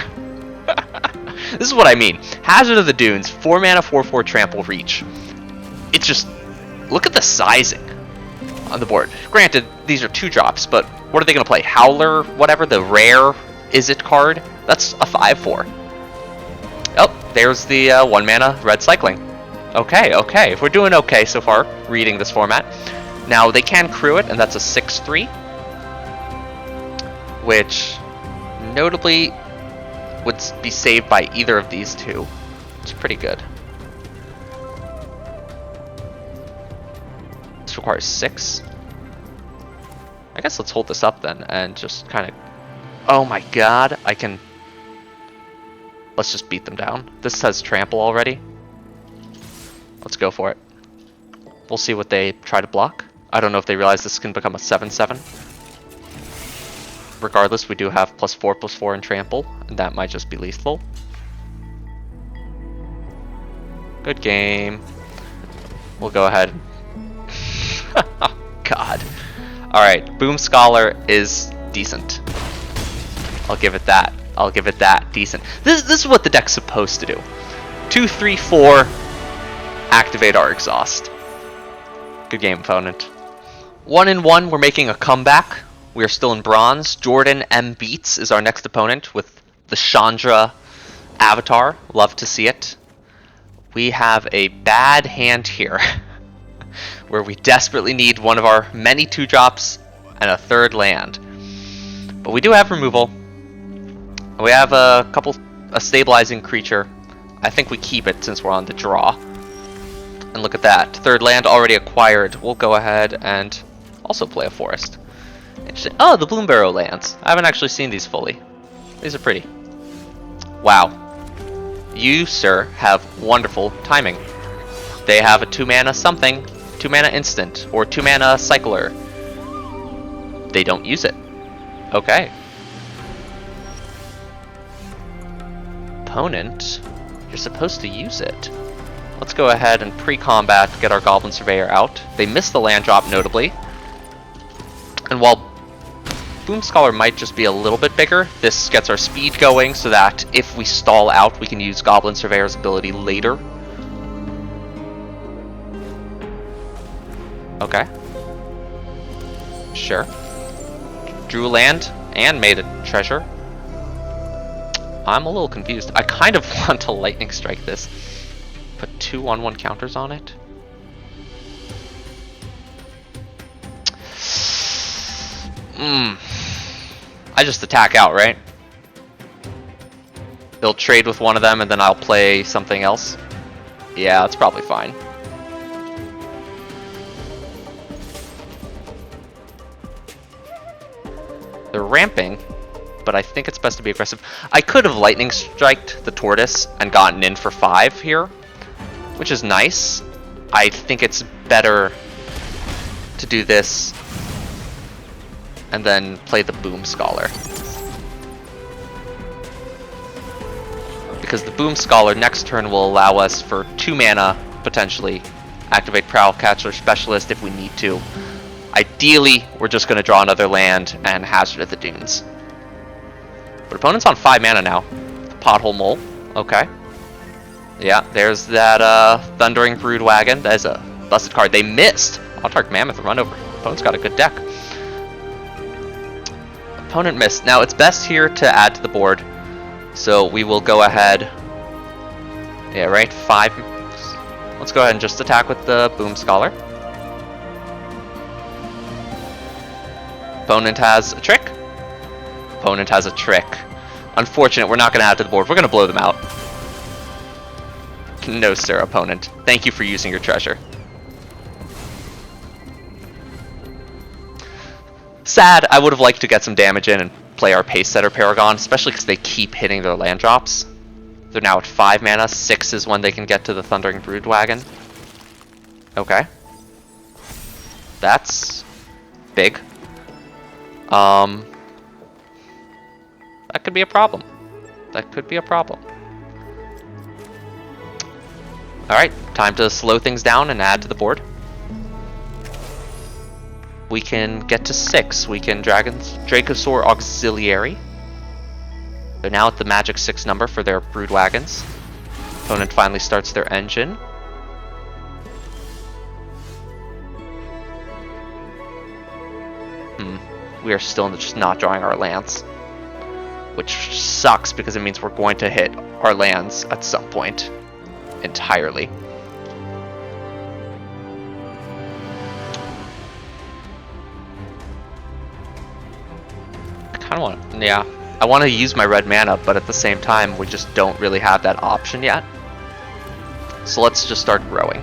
This is what I mean. Hazard of the Dunes, 4 mana, 4/4 trample reach. It's just, look at the sizing on the board. Granted, these are 2 drops, but what are they going to play? Howler, whatever, the rare Is It card? That's a 5/4. Oh, there's the 1 mana red cycling. Okay, okay. We're doing okay so far, reading this format. Now, they can crew it, and that's a 6/3. Which, notably, would be saved by either of these two. It's pretty good. This requires 6. I guess let's hold this up then and just kind of... Oh my god, I can... Let's just beat them down. This says trample already. Let's go for it. We'll see what they try to block. I don't know if they realize this can become a 7/7. Regardless, we do have +4/+4 in trample, and that might just be lethal. Good game. We'll go ahead. Oh, God. Alright, Boom Scholar is decent. I'll give it that. I'll give it that. Decent. This is what the deck's supposed to do. 2, 3, 4. Activate our exhaust. Good game, opponent. 1-1, we're making a comeback. We are still in bronze. Jordan M. Beats is our next opponent with the Chandra avatar. Love to see it. We have a bad hand here where we desperately need one of our many 2-drops and a 3rd land. But we do have removal. We have a stabilizing creature. I think we keep it since we're on the draw. And look at that. 3rd land already acquired. We'll go ahead and also play a forest. Interesting. Oh, the Bloom Barrow lands. I haven't actually seen these fully. These are pretty. Wow. You, sir, have wonderful timing. They have a 2 mana something, 2 mana instant, or 2 mana cycler. They don't use it. Okay. Opponent, you're supposed to use it. Let's go ahead and pre-combat get our Goblin Surveyor out. They missed the land drop, notably. And while Boom Scholar might just be a little bit bigger, this gets our speed going so that if we stall out, we can use Goblin Surveyor's ability later. Okay. Sure. Drew land and made a treasure. I'm a little confused. I kind of want to Lightning Strike this. Put 2 1/1 counters on it. I just attack out, right? They'll trade with one of them and then I'll play something else. Yeah, that's probably fine. They're ramping, but I think it's best to be aggressive. I could have Lightning Striked the Tortoise and gotten in for 5 here, which is nice. I think it's better to do this and then play the Boom Scholar. Because the Boom Scholar next turn will allow us for 2 mana, potentially, activate Prowlcatcher Specialist if we need to. Ideally, we're just going to draw another land and Hazard of the Dunes. But opponent's on 5 mana now. The Pothole Mole. Okay. Yeah, there's that Thundering Broodwagon. That is a busted card. They missed. Autarch Mammoth run over. Opponent's got a good deck. Opponent missed. Now, it's best here to add to the board. So we will go ahead. Yeah, right? 5. Let's go ahead and just attack with the Boom Scholar. Opponent has a trick. Opponent has a trick. Unfortunate, we're not going to add to the board. We're going to blow them out. No, sir, opponent. Thank you for using your treasure. Sad, I would have liked to get some damage in and play our Pace Setter Paragon, especially because they keep hitting their land drops. They're now at 5 mana. 6 is when they can get to the Thundering Broodwagon. Okay. That's big. That could be a problem. That could be a problem. Alright, time to slow things down and add to the board. We can get to 6. We can Dracosaur Auxiliary. They're now at the magic 6 number for their brood wagons. Opponent finally starts their engine. We are still just not drawing our lands, which sucks because it means we're going to hit our lands at some point entirely. I kind of want, yeah, I want to use my red mana, but at the same time, we just don't really have that option yet. So let's just start growing.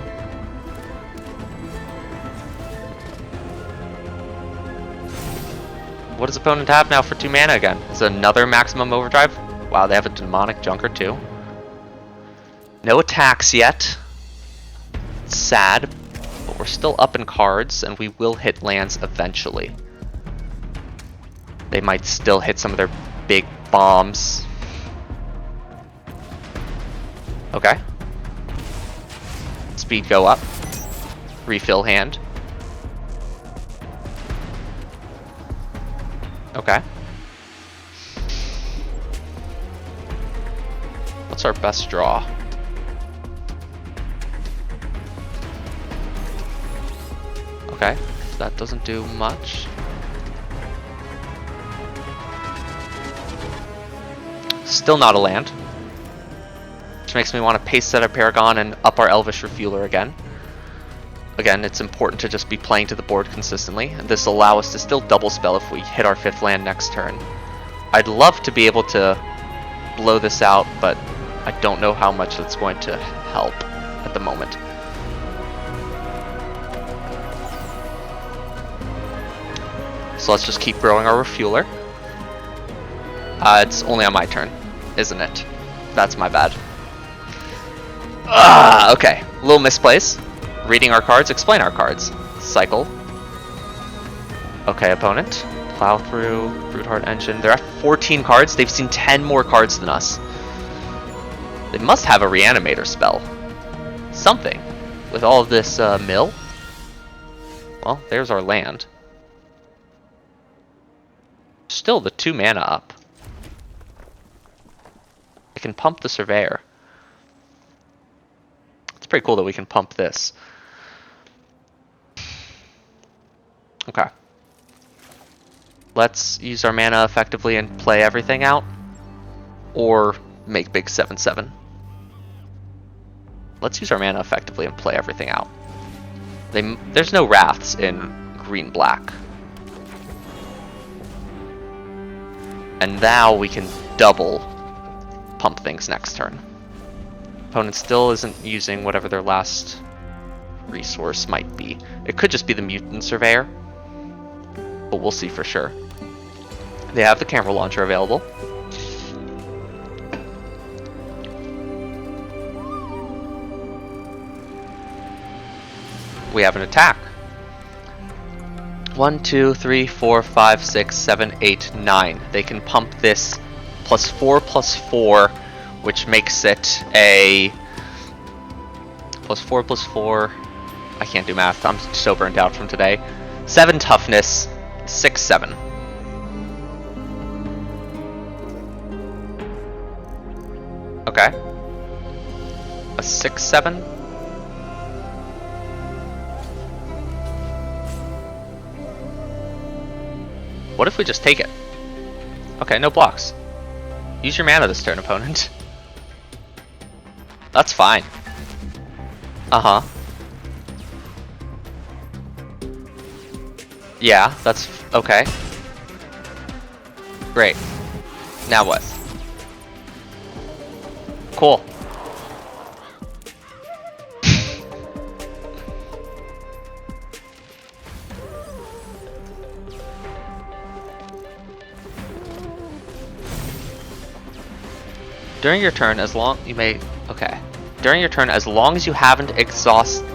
What does opponent have now for 2 mana again? Is it another maximum overdrive? Wow, they have a demonic junker too. No attacks yet. Sad, but we're still up in cards, and we will hit lands eventually. They might still hit some of their big bombs. Okay. Speed go up. Refill hand. Okay. What's our best draw? Okay, that doesn't do much. Still not a land. Which makes me want to paste set our Paragon and up our Elvish Refueler again. Again, it's important to just be playing to the board consistently, and this will allow us to still double spell if we hit our 5th land next turn. I'd love to be able to blow this out, but I don't know how much that's going to help at the moment. So let's just keep growing our Refueler. It's only on my turn, isn't it? That's my bad. Okay, a little misplace. Reading our cards, explain our cards. Cycle. Okay, opponent. Plow through, Broodheart Engine. They're at 14 cards. They've seen 10 more cards than us. They must have a Reanimator spell. Something. With all of this mill. Well, there's our land. Still the 2 mana up. I can pump the Surveyor. It's pretty cool that we can pump this. Okay. Let's use our mana effectively and play everything out. Or make big 7/7. Let's use our mana effectively and play everything out. There's no Wraths in green-black. And now we can double pump things next turn. Opponent still isn't using whatever their last resource might be. It could just be the Mutant Surveyor, but we'll see for sure. They have the camera launcher available. We have an attack. 1, 2, 3, 4, 5, 6, 7, 8, 9. They can pump this +4/+4, which makes it a +4/+4. I can't do math. I'm so burned out from today. 7 toughness, 6/7. Okay. A 6/7. What if we just take it? Okay, no blocks. Use your mana this turn, opponent. That's fine. Uh-huh. Yeah, that's okay. Great. Now what? Cool. During your turn, as long you may... Okay. During your turn, as long as you haven't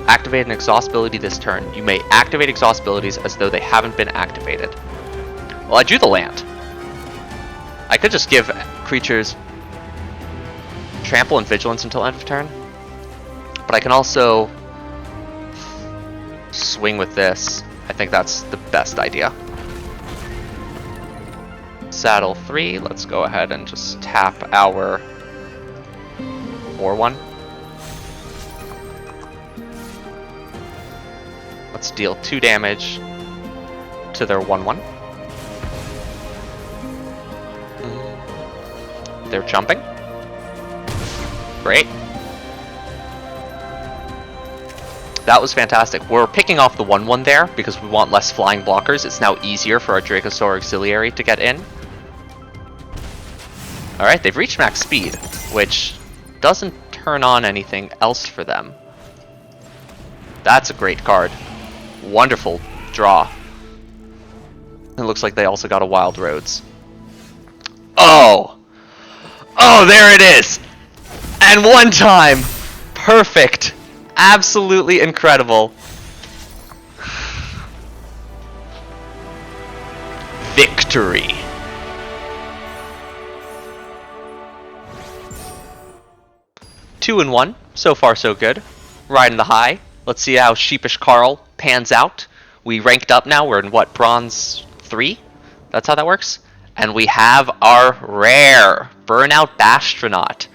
Activate an exhaust ability this turn. You may activate exhaust abilities as though they haven't been activated. Well, I drew the land. I could just give creatures trample and vigilance until end of turn. But I can also swing with this. I think that's the best idea. Saddle 3. Let's go ahead and just tap our 4/1. Let's deal 2 damage to their 1/1. They're jumping. Great. That was fantastic. We're picking off the 1/1 there because we want less flying blockers. It's now easier for our Dracosaur Auxiliary to get in. Alright, they've reached max speed, which doesn't turn on anything else for them. That's a great card. Wonderful draw. It looks like they also got a Wild Roads. Oh! Oh, there it is! And one time! Perfect! Absolutely incredible. Victory. Two and 1. So far, so good. Riding the high. Let's see how Sheepish Carl pans out. We ranked up now. We're in what? Bronze 3? That's how that works? And we have our rare Burnout Bastronaut.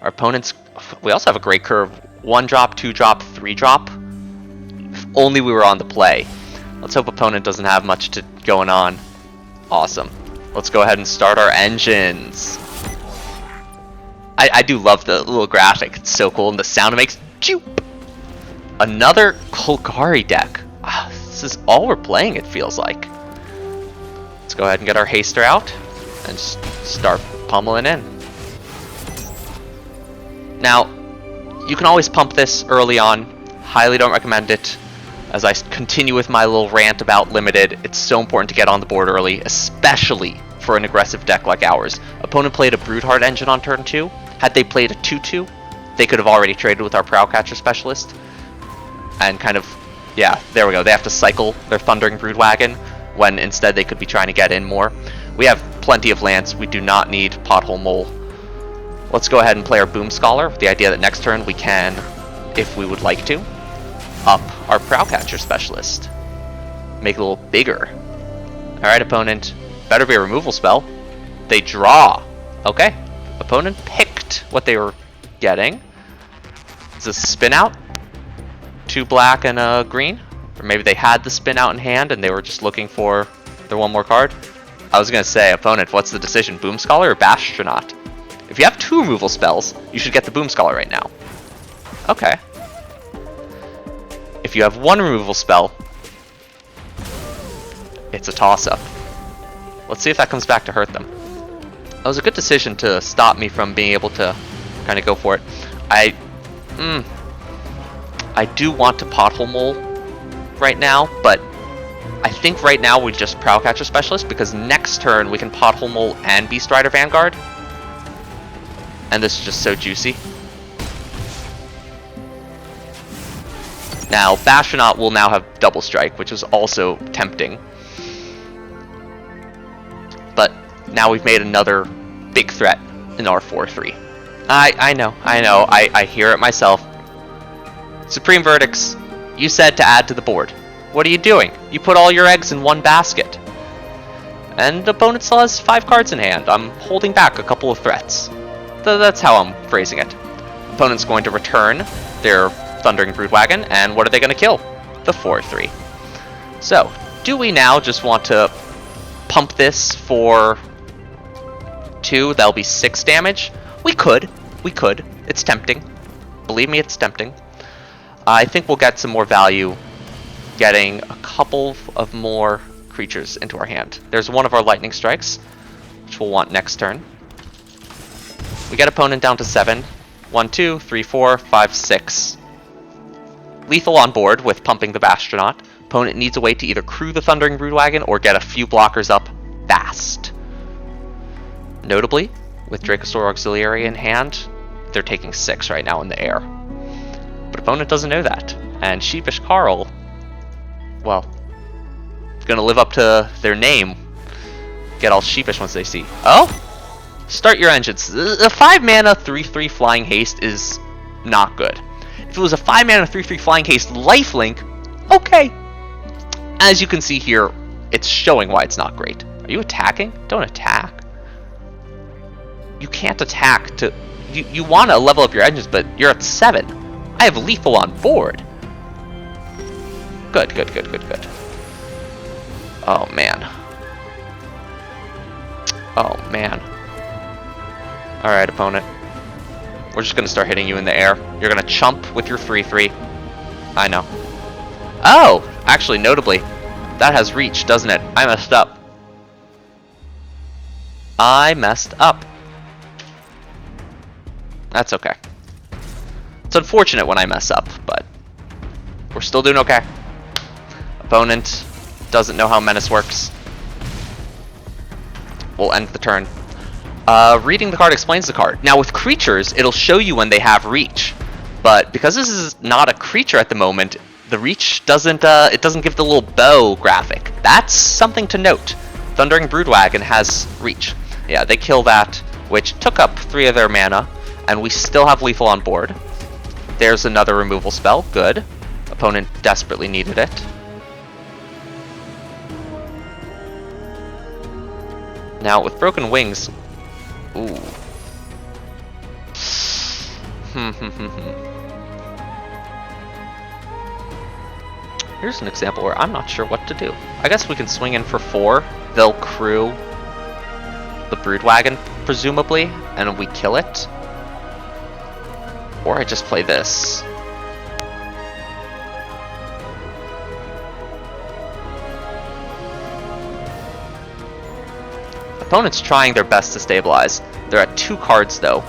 Our opponents... We also have a great curve. 1-drop, 2-drop, 3-drop. If only we were on the play. Let's hope opponent doesn't have much going on. Awesome. Let's go ahead and start our engines. I do love the little graphic. It's so cool. And the sound it makes. Choop! Another Golgari deck. This is all we're playing, it feels like. Let's go ahead and get our Haster out. And just start pummeling in. Now, you can always pump this early on. Highly don't recommend it. As I continue with my little rant about limited, it's so important to get on the board early, especially for an aggressive deck like ours. Opponent played a Broodheart engine on turn 2. Had they played a 2/2, they could have already traded with our Prowlcatcher Specialist. And kind of, yeah, there we go. They have to cycle their Thundering Broodwagon, when instead they could be trying to get in more. We have plenty of lands. We do not need Pothole Mole. Let's go ahead and play our Boom Scholar with the idea that next turn we can, if we would like to, up our Prowlcatcher Specialist. Make it a little bigger. Alright, opponent. Better be a removal spell. They draw. Okay. Opponent picked what they were getting. Is this a spin out? 2 black and a green? Or maybe they had the spin out in hand and they were just looking for their one more card? I was going to say, opponent, what's the decision? Boom Scholar or Bastronaut? If you have 2 removal spells, you should get the Boom Scholar right now. Okay. If you have 1 removal spell, it's a toss-up. Let's see if that comes back to hurt them. That was a good decision to stop me from being able to kind of go for it. I do want to Pothole Mole right now, but I think right now we just Prowlcatcher Specialist, because next turn we can Pothole Mole and Beast Rider Vanguard. And this is just so juicy. Now, Bastronaut will now have Double Strike, which is also tempting. But now we've made another big threat in our 4/3. I know, I hear it myself. Supreme Verdicts, you said to add to the board. What are you doing? You put all your eggs in one basket. And the opponent still has 5 cards in hand. I'm holding back a couple of threats. That's how I'm phrasing it. Opponent's going to return their Thundering Broodwagon, and what are they going to kill? The 4/3. So, do we now just want to pump this for 2? That'll be 6 damage. We could. It's tempting. Believe me, it's tempting. I think we'll get some more value getting a couple of more creatures into our hand. There's one of our Lightning Strikes, which we'll want next turn. We get opponent down to 7. 1, 2, 3, 4, 5, 6. Lethal on board with pumping the Bastronaut. Opponent needs a way to either crew the Thundering Broodwagon or get a few blockers up fast. Notably, with Dracosaur Auxiliary in hand, they're taking 6 right now in the air. But opponent doesn't know that. And Sheepish Carl, well, gonna live up to their name. Get all sheepish once they see. Oh? Start your engines. The 5 mana 3/3 Flying Haste is not good. If it was a 5 mana 3/3 Flying Haste lifelink, okay. As you can see here, it's showing why it's not great. Are you attacking? Don't attack. You can't attack to... You want to level up your engines, but you're at 7. I have lethal on board. Good, good, good, good, good. Oh, man. Oh, man. Alright, opponent. We're just going to start hitting you in the air. You're going to chump with your 3/3. I know. Oh! Actually, notably, that has reach, doesn't it? I messed up. I messed up. That's okay. It's unfortunate when I mess up, but we're still doing okay. Opponent doesn't know how Menace works. We'll end the turn. Reading the card explains the card. Now with creatures, it'll show you when they have reach. But because this is not a creature at the moment, the reach doesn't give the little bow graphic. That's something to note. Thundering Broodwagon has reach. Yeah, they kill that, which took up 3 of their mana, and we still have lethal on board. There's another removal spell. Good. Opponent desperately needed it. Now, with Broken Wings... Ooh. Here's an example where I'm not sure what to do. I guess we can swing in for 4. They'll crew the Broodwagon, presumably, and we kill it. Or I just play this. Opponent's trying their best to stabilize. They're at 2 cards though.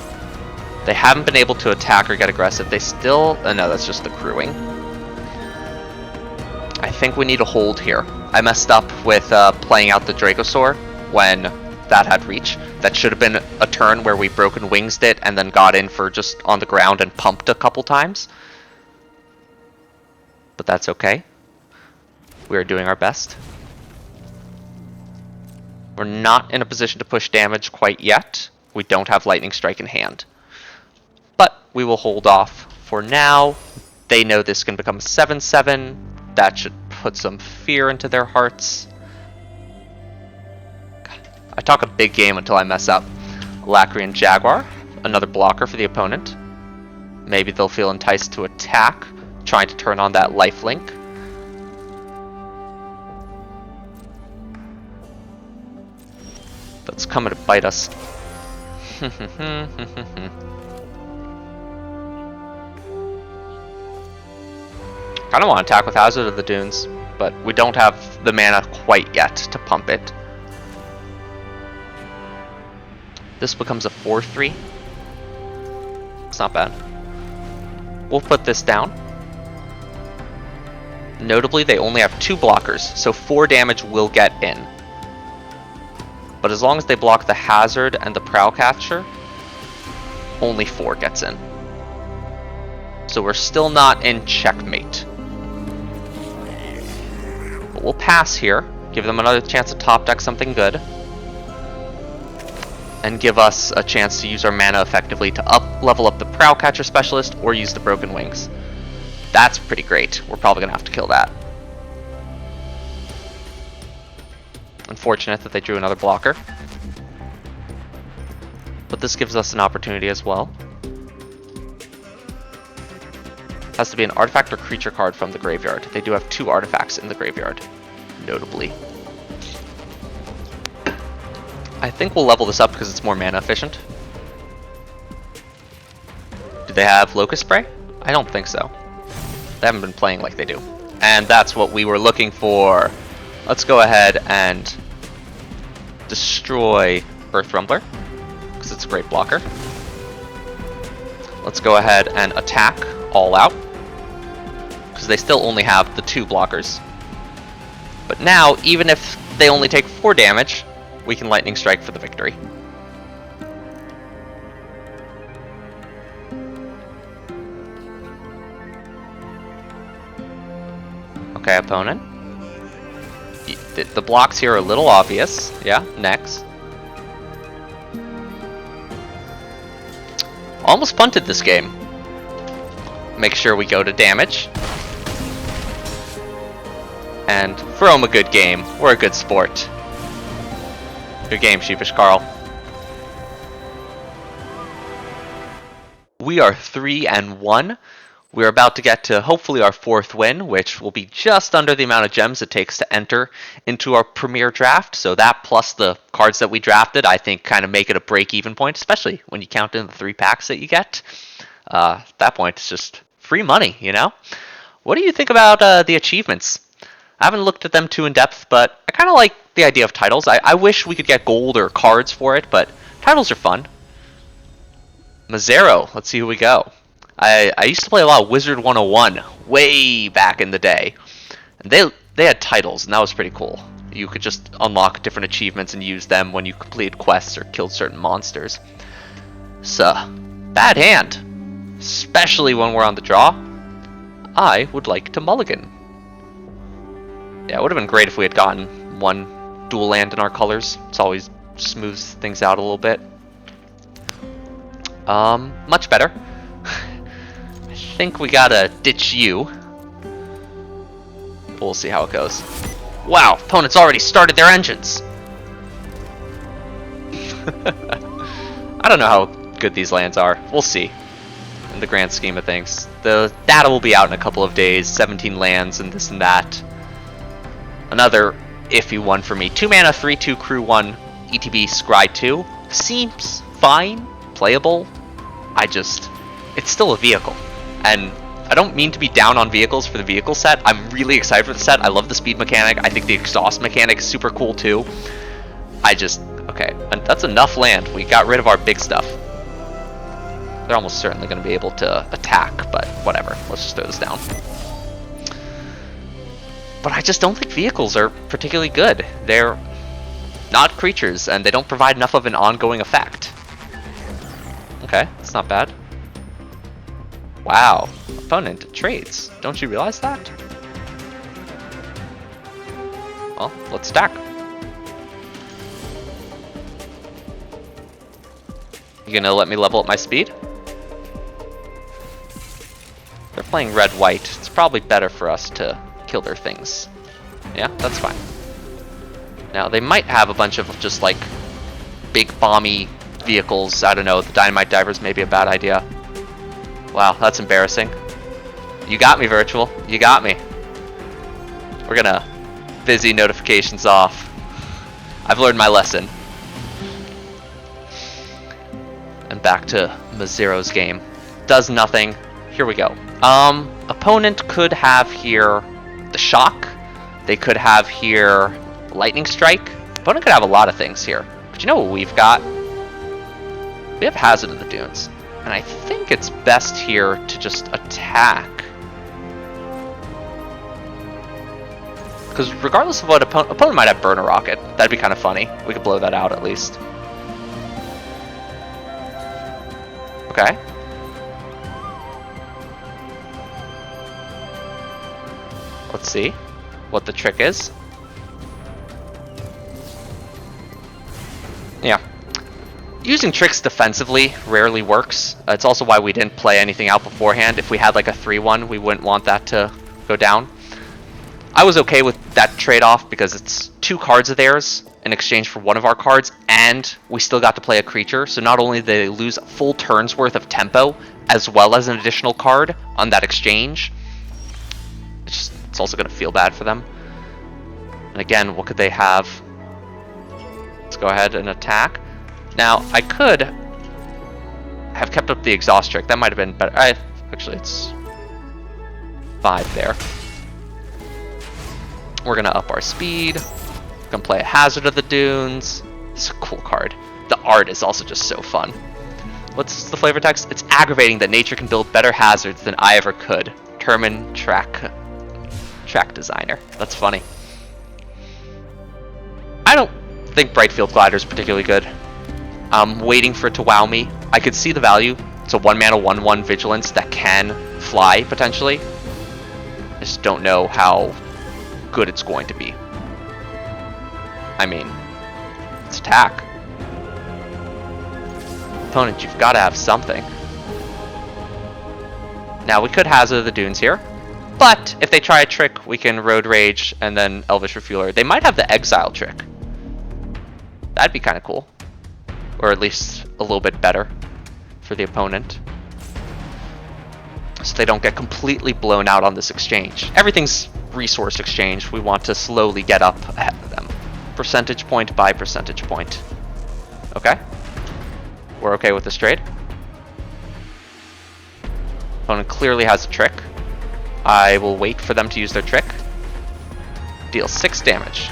They haven't been able to attack or get aggressive. They still... Oh, no, that's just the crewing. I think we need a hold here. I messed up with playing out the Dracosaur when that had reach. That should have been a turn where we Broken Wingsed it and then got in for just on the ground and pumped a couple times. But that's okay. We are doing our best. We're not in a position to push damage quite yet. We don't have Lightning Strike in hand. But we will hold off for now. They know this can become 7/7. That should put some fear into their hearts. I talk a big game until I mess up. Lacrian Jaguar, another blocker for the opponent. Maybe they'll feel enticed to attack, trying to turn on that lifelink. That's coming to bite us. I don't want to attack with Hazard of the Dunes, but we don't have the mana quite yet to pump it. This becomes a 4/3. It's not bad. We'll put this down. Notably, they only have 2 blockers, so 4 damage will get in. But as long as they block the Hazard and the Prowlcatcher, only 4 gets in. So we're still not in checkmate. But we'll pass here, give them another chance to top deck something good, and give us a chance to use our mana effectively to level up the Prowlcatcher Specialist or use the Broken Wings. That's pretty great. We're probably going to have to kill that. Unfortunate that they drew another blocker. But this gives us an opportunity as well. Has to be an artifact or creature card from the graveyard. They do have 2 artifacts in the graveyard, notably. I think we'll level this up because it's more mana efficient. Do they have Locust Spray? I don't think so. They haven't been playing like they do. And that's what we were looking for. Let's go ahead and destroy Earth Rumbler, because it's a great blocker. Let's go ahead and attack all out, because they still only have the 2 blockers. But now, even if they only take 4 damage, we can Lightning Strike for the victory. Okay, opponent. The blocks here are a little obvious. Yeah, next. Almost punted this game. Make sure we go to damage. And throw him a good game. We're a good sport. Good game, Sheepish Carl. We are 3-1. We're about to get to hopefully our 4th win, which will be just under the amount of gems it takes to enter into our premier draft. So that plus the cards that we drafted, I think kind of make it a break-even point, especially when you count in the 3 packs that you get. At that point, it's just free money, you know? What do you think about the achievements? I haven't looked at them too in depth, but I kind of like the idea of titles. I wish we could get gold or cards for it, but titles are fun. Mazzero, let's see who we go. I used to play a lot of Wizard 101 way back in the day. And they had titles, and that was pretty cool. You could just unlock different achievements and use them when you completed quests or killed certain monsters. So, bad hand. Especially when we're on the draw. I would like to mulligan. Yeah, it would have been great if we had gotten 1 dual land in our colors. It's always smooths things out a little bit. Much better. I think we gotta ditch you. We'll see how it goes. Wow, opponent's already started their engines. I don't know how good these lands are. We'll see. In the grand scheme of things. The data will be out in a couple of days. 17 lands and this and that. Another iffy one for me. 2 mana, 3/2 crew 1, ETB Scry 2. Seems fine, playable. It's still a vehicle. And I don't mean to be down on vehicles for the vehicle set. I'm really excited for the set. I love the speed mechanic. I think the exhaust mechanic is super cool too. Okay, and that's enough land. We got rid of our big stuff. They're almost certainly going to be able to attack, but whatever. Let's just throw this down. But I just don't think vehicles are particularly good. They're not creatures, and they don't provide enough of an ongoing effect. Okay, that's not bad. Wow, opponent trades. Don't you realize that? Well, let's stack. You gonna let me level up my speed? They're playing red-white. It's probably better for us to kill their things. Yeah, that's fine. Now, they might have a bunch of just like big bomby vehicles. I don't know, the dynamite divers may be a bad idea. Wow, that's embarrassing. You got me, Virtual. You got me. We're gonna busy notifications off. I've learned my lesson. And back to Mazzero's game. Does nothing. Here we go. Opponent could have here the Shock. They could have here Lightning Strike. Opponent could have a lot of things here. But you know what we've got? We have Hazard of the Dunes. And I think it's best here to just attack. Because regardless of what opponent might have Burner Rocket. That'd be kind of funny. We could blow that out at least. Okay. Let's see what the trick is. Yeah. Using tricks defensively rarely works. It's also why we didn't play anything out beforehand. If we had like a 3-1, we wouldn't want that to go down. I was okay with that trade-off because it's 2 cards of theirs in exchange for 1 of our cards, and we still got to play a creature. So not only did they lose a full turn's worth of tempo, as well as an additional card on that exchange, it's also going to feel bad for them. And again, what could they have? Let's go ahead and attack. Now, I could have kept up the exhaust trick. That might have been better. Actually, it's 5 there. We're going to up our speed. We're going to play a Hazard of the Dunes. It's a cool card. The art is also just so fun. What's the flavor text? It's aggravating that nature can build better hazards than I ever could. Termin track designer. That's funny. I don't think Brightfield Glider is particularly good. I'm waiting for it to wow me. I could see the value. It's a 1 mana 1/1 vigilance that can fly potentially. I just don't know how good it's going to be. I mean, let's attack. Opponent, you've got to have something. Now, we could Hazard the Dunes here, but if they try a trick, we can Road Rage and then Elvish Refueler. They might have the Exile trick. That'd be kind of cool. Or at least a little bit better for the opponent. So they don't get completely blown out on this exchange. Everything's resource exchange. We want to slowly get up ahead of them. Percentage point by percentage point. Okay. We're okay with this trade. Opponent clearly has a trick. I will wait for them to use their trick. Deal 6 damage.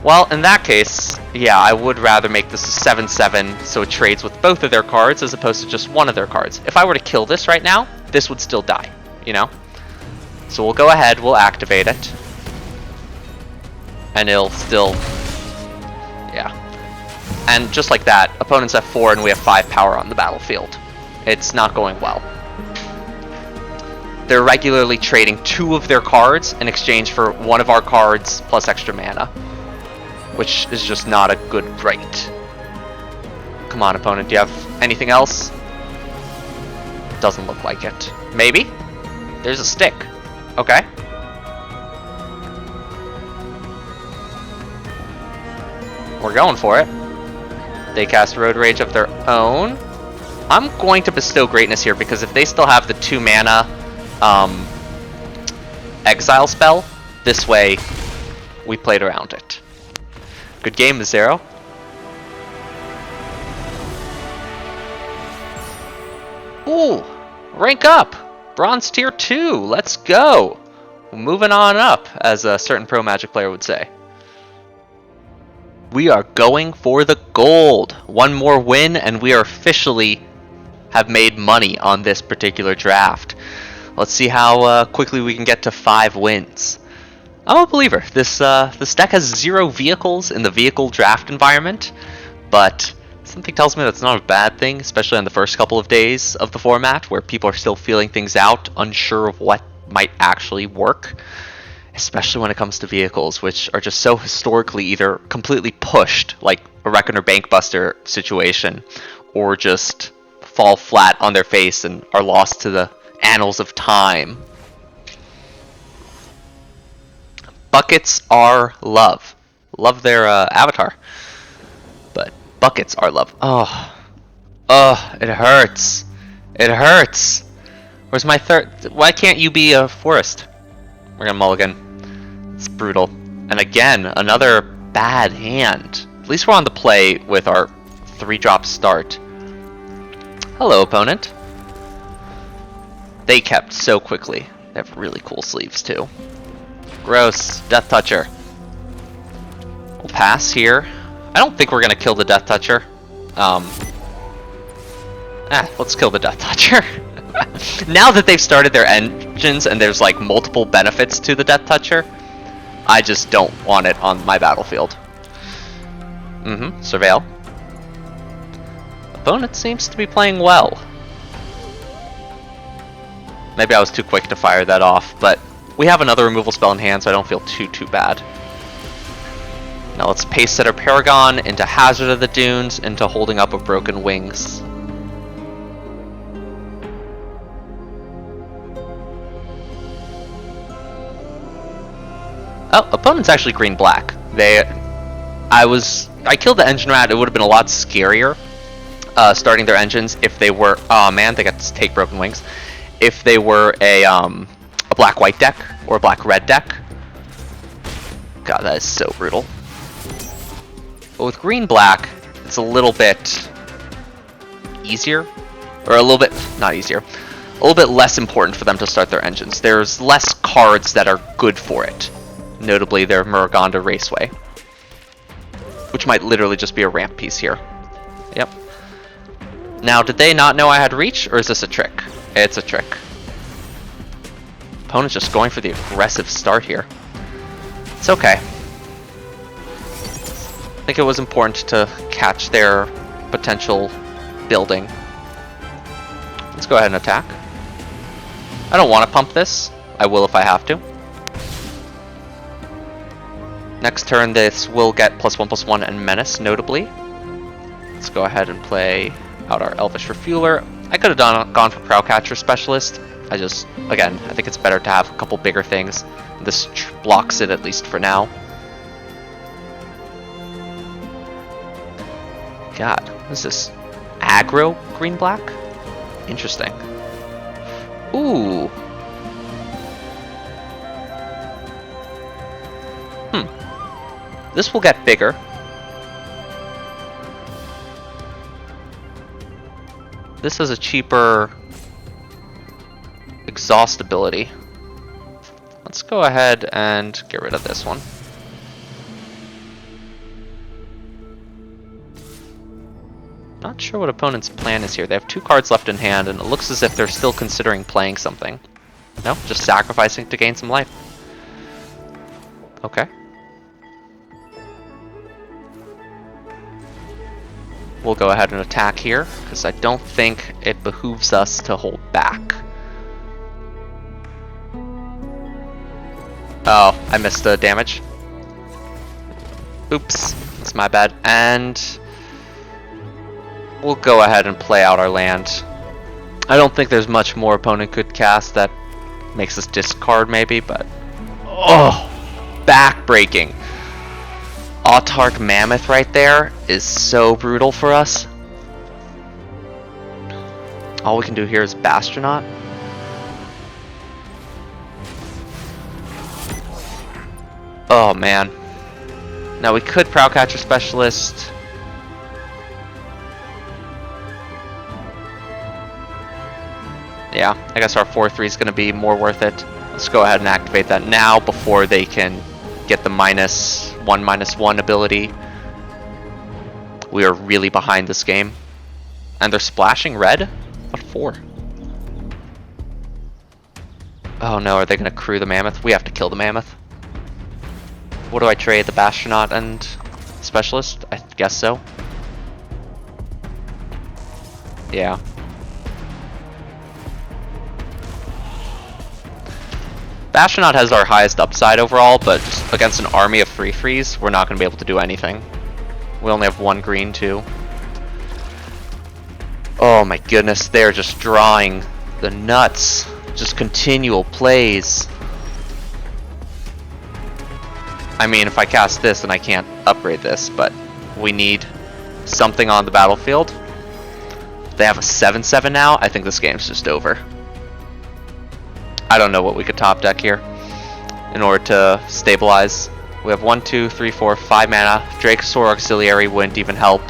Well, in that case, yeah, I would rather make this a 7/7 so it trades with both of their cards as opposed to just one of their cards. If I were to kill this right now, this would still die, you know? So we'll go ahead, we'll activate it. And it'll still... yeah. And just like that, opponents have 4 and we have 5 power on the battlefield. It's not going well. They're regularly trading 2 of their cards in exchange for 1 of our cards plus extra mana, which is just not a good rate. Come on, opponent, do you have anything else? Doesn't look like it. Maybe? There's a stick. Okay. We're going for it. They cast Road Rage of their own. I'm going to bestow Greatness here because if they still have the 2 mana exile spell, this way we played around it. Good game, Zero. Ooh, rank up. Bronze tier 2. Let's go. Moving on up, as a certain pro Magic player would say. We are going for the gold. 1 more win, and we are officially have made money on this particular draft. Let's see how quickly we can get to 5 wins. I'm a believer. This deck has 0 vehicles in the vehicle draft environment, but something tells me that's not a bad thing, especially on the first couple of days of the format, where people are still feeling things out, unsure of what might actually work, especially when it comes to vehicles, which are just so historically either completely pushed, like a Reckoner Bankbuster situation, or just fall flat on their face and are lost to the annals of time. Buckets are love. Love their avatar. But buckets are love. Oh. Oh, it hurts. It hurts. Where's my third? Why can't you be a forest? We're gonna mulligan. It's brutal. And again, another bad hand. At least we're on the play with our 3-drop start. Hello, opponent. They kept so quickly. They have really cool sleeves, too. Gross. Death Toucher. We'll pass here. I don't think we're going to kill the Death Toucher. Let's kill the Death Toucher. Now that they've started their engines and there's like multiple benefits to the Death Toucher, I just don't want it on my battlefield. Surveil. Opponent seems to be playing well. Maybe I was too quick to fire that off, but we have another removal spell in hand, so I don't feel too bad. Now let's Pace Setter Paragon into Hazard of the Dunes, into Holding Up of Broken Wings. Oh, opponent's actually green-black. I killed the Engine Rat. It would have been a lot scarier starting their engines if they were... Oh man, they got to take Broken Wings. If they were a black-white deck or a black-red deck. God, that is so brutal. But with green-black, it's a little bit easier. Or a little bit... not easier. A little bit less important for them to start their engines. There's less cards that are good for it. Notably their Muruganda Raceway, which might literally just be a ramp piece here. Yep. Now, did they not know I had reach, or is this a trick? It's a trick. Opponent's just going for the aggressive start here. It's okay. I think it was important to catch their potential building. Let's go ahead and attack. I don't want to pump this. I will if I have to. Next turn, this will get +1/+1 and Menace, notably. Let's go ahead and play out our Elvish Refueler. I could have gone for Prowcatcher Specialist. Again, I think it's better to have a couple bigger things. This blocks it, at least for now. God, what is this? Aggro green-black? Interesting. Ooh. This will get bigger. This has a cheaper exhaust ability. Let's go ahead and get rid of this one. Not sure what opponent's plan is here. They have 2 cards left in hand, and it looks as if they're still considering playing something. No, just sacrificing to gain some life. Okay. We'll go ahead and attack here, because I don't think it behooves us to hold back. Oh, I missed the damage. Oops, that's my bad. And we'll go ahead and play out our land. I don't think there's much more opponent could cast that makes us discard maybe, but... Oh! Back-breaking. Autarch Mammoth right there is so brutal for us. All we can do here is Bastronaut. Oh man. Now we could Prowcatcher Specialist. Yeah, I guess our 4/3 is going to be more worth it. Let's go ahead and activate that now before they can get the -1/-1 ability. We are really behind this game. And they're splashing red? What for? Oh no, are they going to crew the Mammoth? We have to kill the Mammoth. What do I trade? The Bastronaut and Specialist? I guess so. Yeah. Bastronaut has our highest upside overall, but just against an army of 3/3s, we're not going to be able to do anything. We only have 1 green too. Oh my goodness, they're just drawing the nuts. Just continual plays. I mean, if I cast this, then I can't upgrade this, but we need something on the battlefield. They have a 7/7 now. I think this game's just over. I don't know what we could top deck here in order to stabilize. We have 1, 2, 3, 4, 5 mana. Dracosaur Auxiliary wouldn't even help.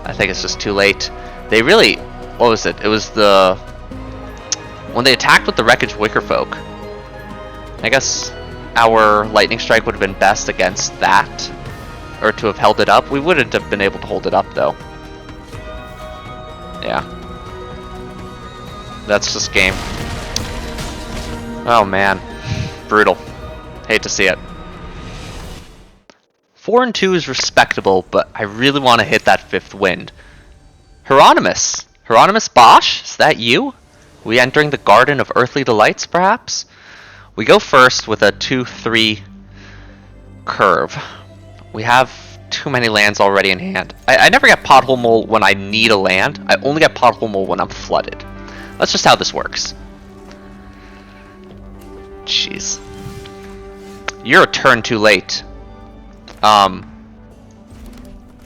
I think it's just too late. They really... What was it? It was the... When they attacked with the Wreckage Wickerfolk. I guess our Lightning Strike would have been best against that. Or to have held it up. We wouldn't have been able to hold it up though. Yeah. That's just game. Oh man. Brutal. Hate to see it. 4 and 2 is respectable, but I really want to hit that 5th wind. Hieronymus! Hieronymus Bosch? Is that you? We entering the Garden of Earthly Delights, perhaps? We go first with a 2/3 curve. We have too many lands already in hand. I never get Pothole Mole when I need a land. I only get Pothole Mole when I'm flooded. That's just how this works. Jeez. You're a turn too late. But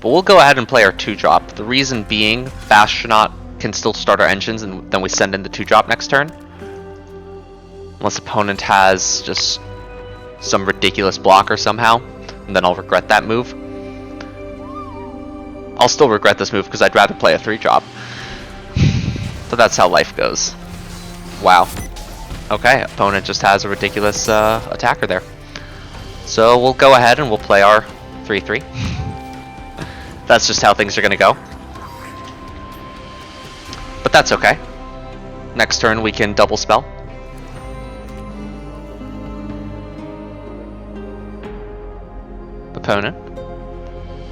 we'll go ahead and play our 2-drop. The reason being, Bastronaut can still start our engines and then we send in the 2-drop next turn. Unless opponent has just some ridiculous blocker somehow. And then I'll regret that move. I'll still regret this move because I'd rather play a 3-drop. But that's how life goes. Wow. Okay, opponent just has a ridiculous attacker there. So we'll go ahead and we'll play our 3/3. That's just how things are going to go. But that's okay. Next turn we can double spell. Opponent.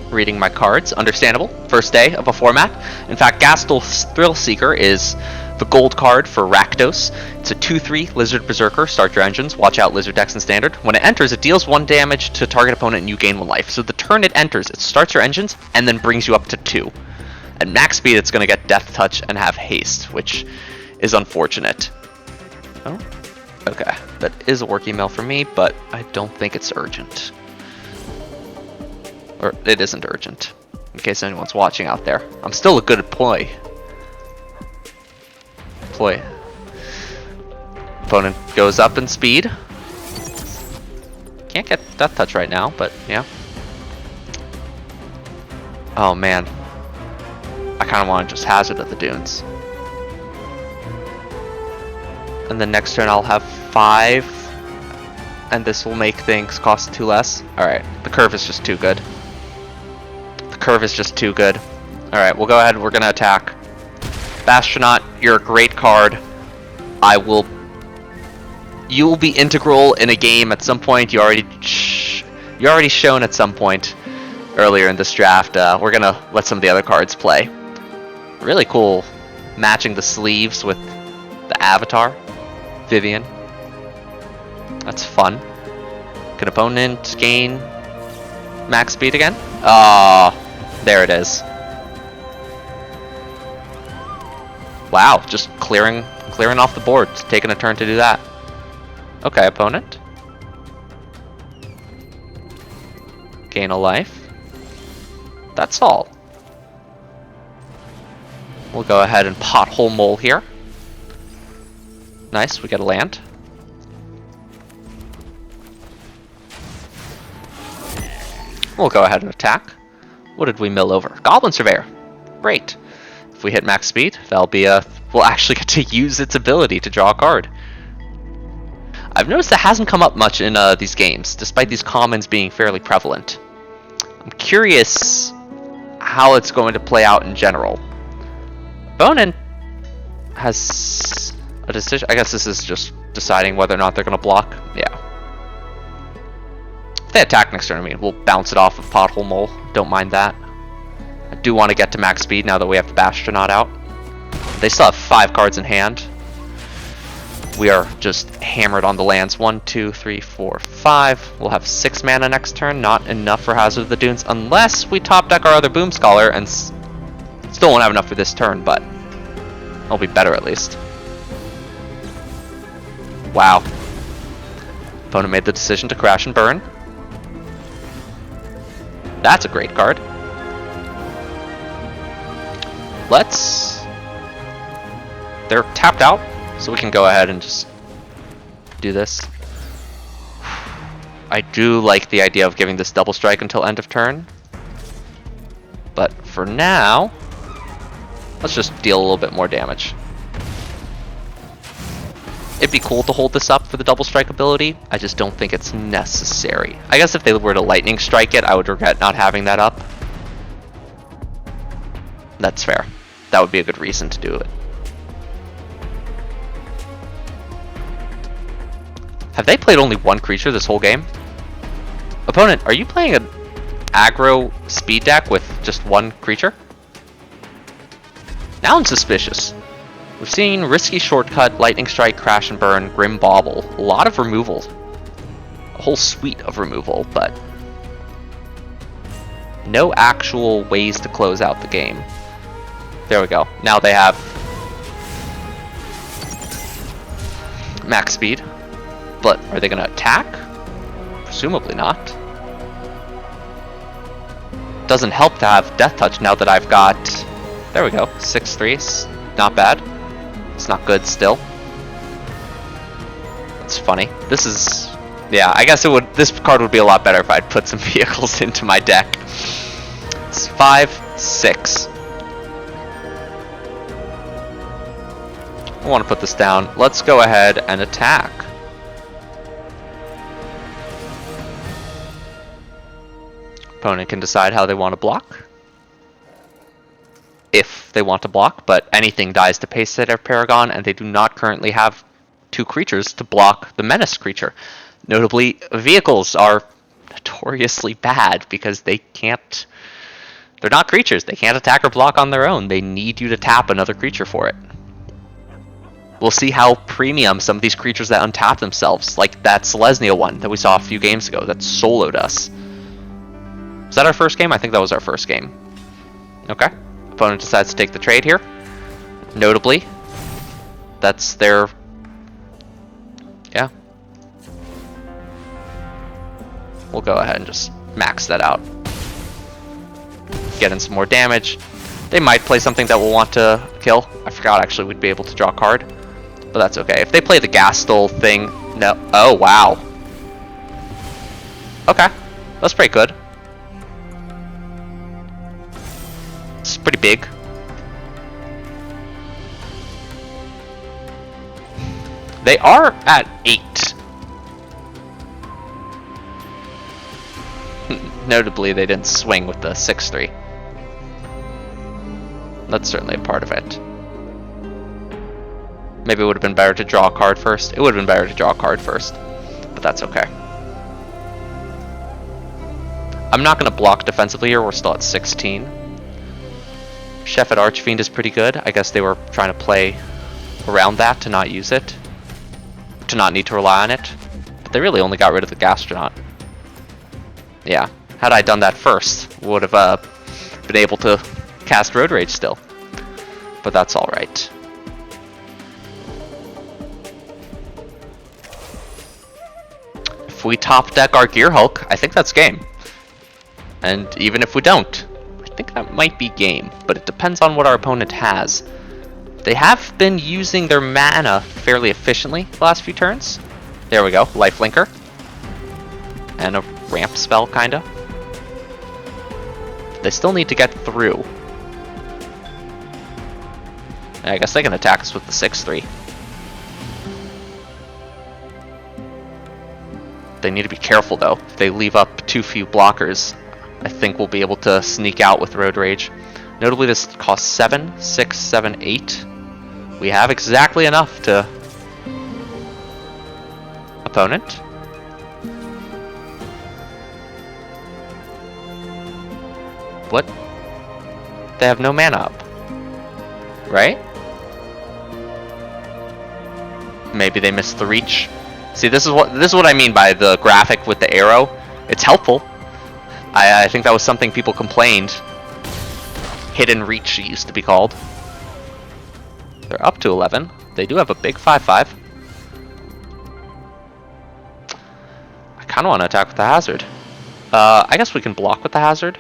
reading my cards. Understandable. First day of a format. In fact, Gastel Thrill Seeker is the gold card for Rakdos. It's a 2/3 Lizard Berserker. Start your engines. Watch out, Lizard decks in Standard. When it enters, it deals 1 damage to target opponent and you gain 1 life. So the turn it enters, it starts your engines and then brings you up to 2. At max speed, it's going to get Death Touch and have haste, which is unfortunate. Oh, okay. That is a work email for me, but I don't think it's urgent. Or it isn't urgent, in case anyone's watching out there. I'm still a good employee. Opponent goes up in speed. Can't get Death Touch right now, but yeah. Oh man. I kind of want to just hazard at the dunes. And then next turn I'll have 5. And this will make things cost 2 less. Alright, the curve is just too good. The curve is just too good. Alright, we'll go ahead, we're gonna attack. Bastronaut, you're a great card. You will be integral in a game at some point. You already shown at some point earlier in this draft. We're gonna let some of the other cards play. Really cool, matching the sleeves with the avatar, Vivian. That's fun. Can opponent gain max speed again? Ah, there it is. Wow, just clearing off the board, taking a turn to do that. Okay, opponent. Gain a life. That's all. We'll go ahead and pothole mole here. Nice, we get a land. We'll go ahead and attack. What did we mill over? Goblin Surveyor. Great. If we hit max speed, that'll be a... we'll actually get to use its ability to draw a card. I've noticed that hasn't come up much in these games, despite these commons being fairly prevalent. I'm curious how it's going to play out in general. Opponent has a decision. I guess this is just deciding whether or not they're going to block. Yeah. If they attack next turn, I mean, we'll bounce it off of Pothole Mole. Don't mind that. I do want to get to max speed now that we have the Bastronaut out. They still have 5 cards in hand. We are just hammered on the lands. 1, 2, 3, 4, 5. We'll have 6 mana next turn. Not enough for Hazard of the Dunes unless we top deck our other Boom Scholar and still won't have enough for this turn, but I'll be better at least. Wow. Opponent made the decision to crash and burn. That's a great card. They're tapped out, so we can go ahead and just do this. I do like the idea of giving this double strike until end of turn. But for now, let's just deal a little bit more damage. It'd be cool to hold this up for the double strike ability. I just don't think it's necessary. I guess if they were to lightning strike it, I would regret not having that up. That's fair. That would be a good reason to do it. Have they played only 1 creature this whole game? Opponent, are you playing an aggro speed deck with just 1 creature? Now I'm suspicious. We've seen Risky Shortcut, Lightning Strike, Crash and Burn, Grim Bauble. A lot of removal. A whole suite of removal, but no actual ways to close out the game. There we go. Now they have max speed. But are they going to attack? Presumably not. Doesn't help to have Death Touch now that I've got... There we go. 6/3. Not bad. It's not good still. It's funny. This is... Yeah, I guess it would. This card would be a lot better if I'd put some vehicles into my deck. It's 5, 6. I want to put this down. Let's go ahead and attack. Opponent can decide how they want to block. If they want to block, but anything dies to Pace Setter Paragon, and they do not currently have 2 creatures to block the Menace creature. Notably, vehicles are notoriously bad because they can't They're not creatures. They can't attack or block on their own. They need you to tap another creature for it. We'll see how premium some of these creatures that untap themselves, like that Selesnya one that we saw a few games ago that soloed us. Was that our first game? I think that was our first game. Okay. Opponent decides to take the trade here. Notably, that's their... Yeah. We'll go ahead and just max that out. Get in some more damage. They might play something that we'll want to kill. I forgot actually we'd be able to draw a card. But that's okay. If they play the Gastel thing... No. Oh, wow. Okay. That's pretty good. It's pretty big. They are at 8. Notably, they didn't swing with the 6/3. That's certainly a part of it. Maybe it would have been better to draw a card first. It would have been better to draw a card first. But that's okay. I'm not going to block defensively here. We're still at 16. Chef at Archfiend is pretty good. I guess they were trying to play around that to not use it. To not need to rely on it. But they really only got rid of the Gastronaut. Yeah. Had I done that first, would have been able to cast Road Rage still. But that's alright. If we top deck our Gear Hulk, I think that's game. And even if we don't, I think that might be game. But it depends on what our opponent has. They have been using their mana fairly efficiently the last few turns. There we go, Lifelinker. And a ramp spell, kinda. They still need to get through. I guess they can attack us with the 6/3. They need to be careful though. If they leave up too few blockers, I think we'll be able to sneak out with Road Rage. Notably, this costs 7, 6, 7, 8. We have exactly enough to... Opponent? What? They have no mana up. Right? Maybe they missed the reach. See, this is what I mean by the graphic with the arrow. It's helpful. I think that was something people complained. Hidden reach, it used to be called. They're up to 11. They do have a big 5/5. I kind of want to attack with the hazard. I guess we can block with the hazard.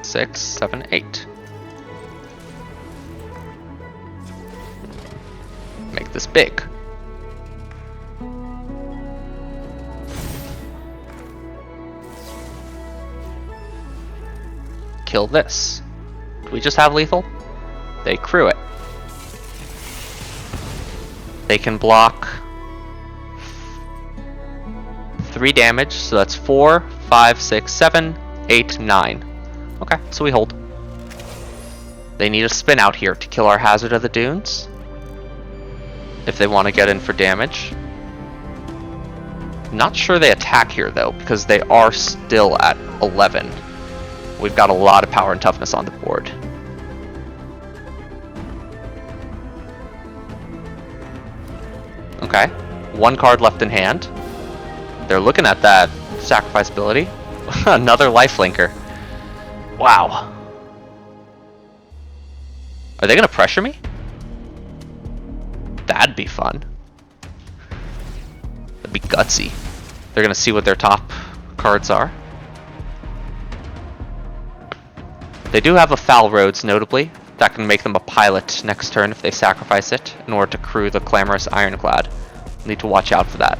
6, 7, 8. Make this big. Kill this. Do we just have lethal? They crew it. They can block 3 damage, so that's 4, 5, 6, 7, 8, 9. Okay, so we hold. They need a spin out here to kill our Hazard of the Dunes. If they want to get in for damage. Not sure they attack here though, because they are still at 11. We've got a lot of power and toughness on the board. Okay, 1 card left in hand. They're looking at that sacrifice ability. Another lifelinker. Wow. Are they gonna pressure me? That'd be fun. That'd be gutsy. They're gonna see what their top cards are. They do have a Foul Roads, notably. That can make them a pilot next turn if they sacrifice it in order to crew the Clamorous Ironclad. Need to watch out for that.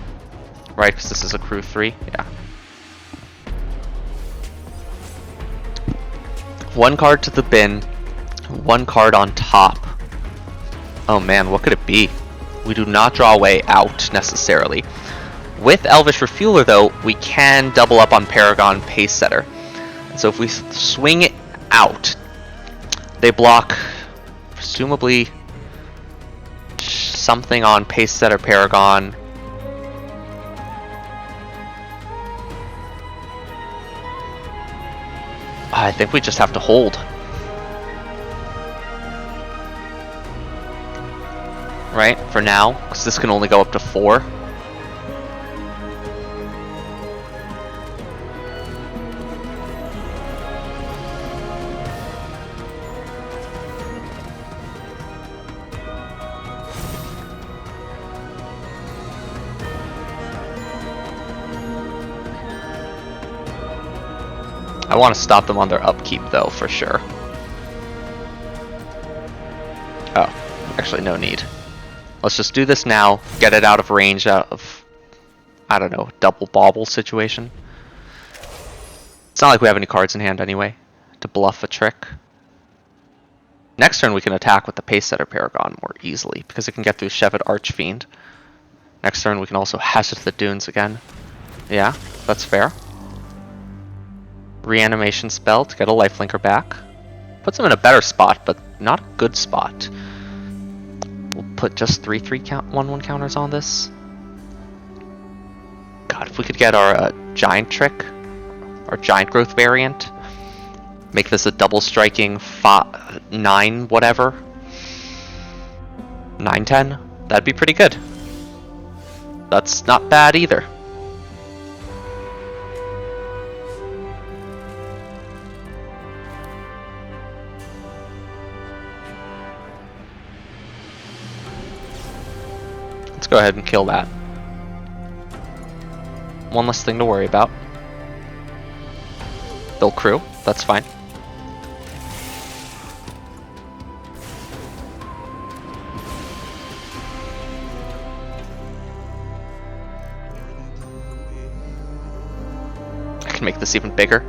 Right, because this is a crew 3? Yeah. 1 card to the bin, 1 card on top. Oh man, what could it be? We do not draw a way out, necessarily. With Elvish Refueler, though, we can double up on Paragon Pace Setter. So if we swing out. They block, presumably, something on Pace Setter Paragon. I think we just have to hold. Right, for now, because this can only go up to 4. I want to stop them on their upkeep, though, for sure. Oh, actually, no need. Let's just do this now, get it out of range, out of, I don't know, double bobble situation. It's not like we have any cards in hand anyway, to bluff a trick. Next turn we can attack with the Pace Setter Paragon more easily, because it can get through Shevet Archfiend. Next turn we can also Hazard the Dunes again. Yeah, that's fair. Reanimation spell to get a lifelinker back. Puts him in a better spot, but not a good spot. We'll put just 3/3 1/1 counters on this. God, if we could get our giant trick, our giant growth variant, make this a double striking 9 whatever, 9/10, that'd be pretty good. That's not bad either. Let's go ahead and kill that. One less thing to worry about. They'll crew, that's fine. I can make this even bigger.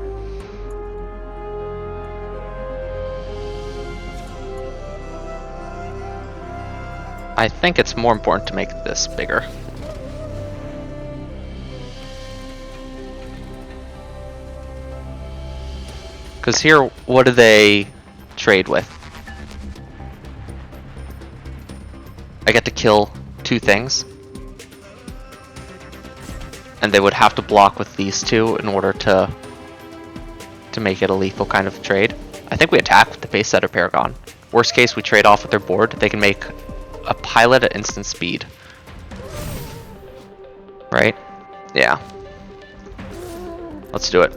I think it's more important to make this bigger. Because here, what do they trade with? I get to kill 2 things. And they would have to block with these 2 in order to make it a lethal kind of trade. I think we attack with the Pace Setter Paragon. Worst case, we trade off with their board. They can make a pilot at instant speed. Right? Yeah. Let's do it.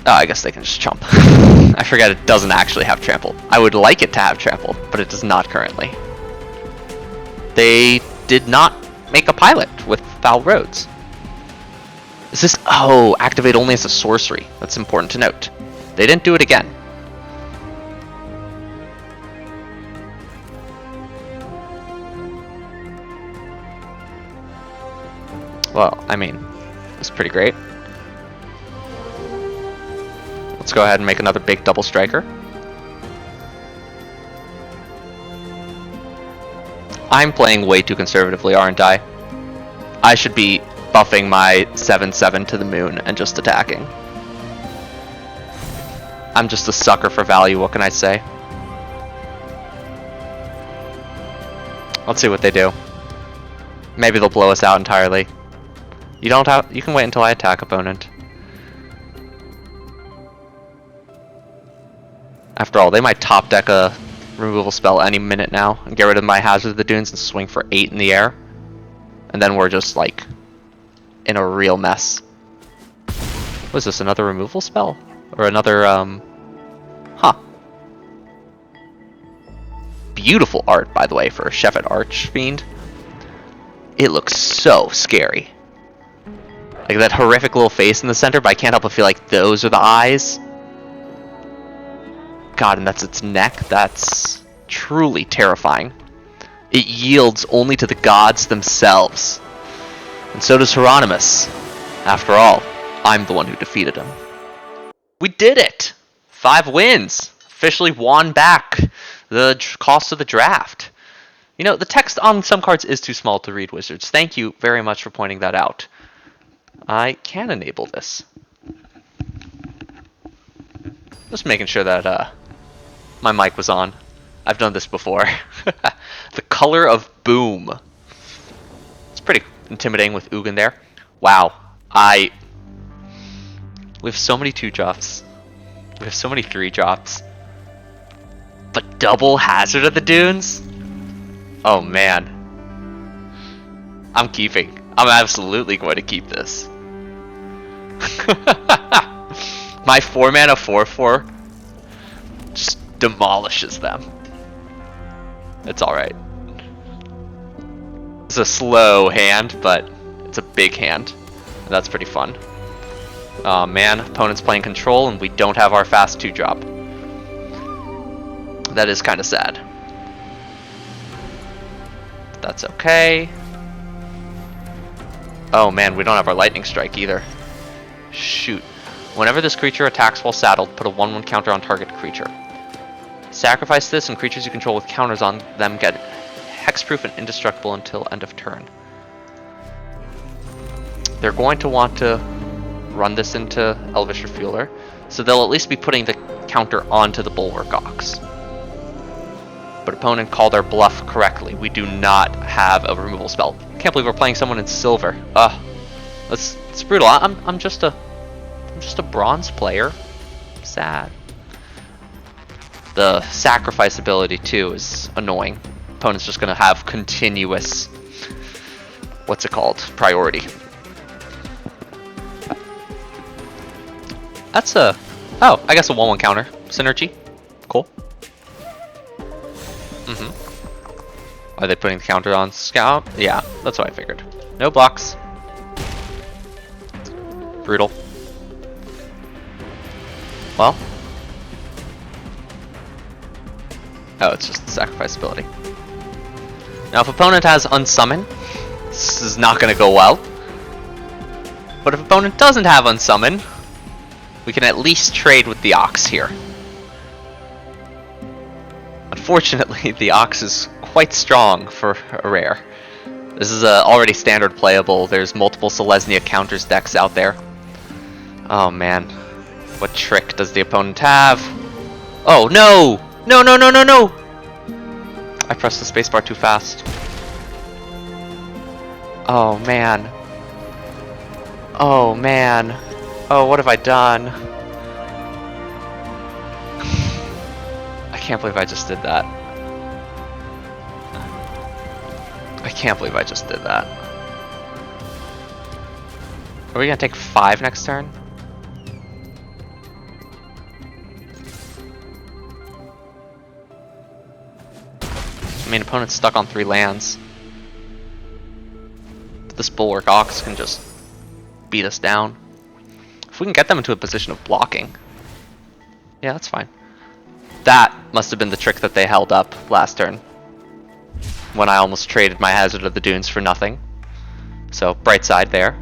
Oh, I guess they can just chump. I forget it doesn't actually have trample. I would like it to have trample, but it does not currently. They did not make a pilot with Foul Roads. Is this... Oh, activate only as a sorcery. That's important to note. They didn't do it again. Well, I mean, it's pretty great. Let's go ahead and make another big double striker. I'm playing way too conservatively, aren't I? I should be buffing my 7/7 to the moon and just attacking. I'm just a sucker for value, what can I say? Let's see what they do. Maybe they'll blow us out entirely. You can wait until I attack, opponent. After all, they might top deck a removal spell any minute now and get rid of my Hazard of the Dunes and swing for 8 in the air. And then we're just like in a real mess. What is this, another removal spell? Or another, huh. Beautiful art, by the way, for a Shevet Archfiend. It looks so scary. Like that horrific little face in the center, but I can't help but feel like those are the eyes. God, and that's its neck. That's truly terrifying. It yields only to the gods themselves. And so does Hieronymus. After all, I'm the one who defeated him. We did it! 5 wins! Officially won back the cost of the draft. You know, the text on some cards is too small to read, Wizards. Thank you very much for pointing that out. I can enable this. Just making sure that my mic was on. I've done this before. The color of Boom. It's pretty intimidating with Ugin there. Wow. We have so many 2-drops. We have so many 3-drops. But double Hazard of the Dunes? Oh man. I'm keeping. I'm absolutely going to keep this. My 4-mana 4/4 just demolishes them. It's alright. It's a slow hand, but it's a big hand. And that's pretty fun. Oh man, opponent's playing control and we don't have our fast 2-drop. That is kind of sad. But that's okay. Oh man, we don't have our lightning strike either. Shoot. Whenever this creature attacks while saddled, put a 1/1 counter on target creature. Sacrifice this and creatures you control with counters on them get hexproof and indestructible until end of turn. They're going to want to run this into Elvish Refueler, so they'll at least be putting the counter onto the Bulwark Ox. But opponent called our bluff correctly. We do not have a removal spell. Can't believe we're playing someone in silver. It's brutal. I'm just a bronze player. Sad. The sacrifice ability too is annoying. Opponent's just gonna have continuous, what's it called, priority. That's a, oh, I guess a 1/1 counter. Synergy. Cool. Are they putting the counter on Scout? Yeah, that's what I figured. No blocks. Brutal. Well. Oh, it's just the sacrifice ability. Now, if opponent has Unsummon, this is not going to go well. But if opponent doesn't have Unsummon, we can at least trade with the Ox here. Unfortunately, the Ox is quite strong for a rare. This is already standard playable. There's multiple Selesnya counters decks out there. Oh man. What trick does the opponent have? Oh no! No, no, no, no, no! I pressed the spacebar too fast. Oh man. Oh man. Oh, what have I done? I can't believe I just did that. I can't believe I just did that. Are we gonna take 5 next turn? I mean, opponent's stuck on 3 lands. This Bulwark Ox can just beat us down. If we can get them into a position of blocking. Yeah, that's fine. That must have been the trick that they held up last turn, when I almost traded my Hazard of the Dunes for nothing. So, bright side there.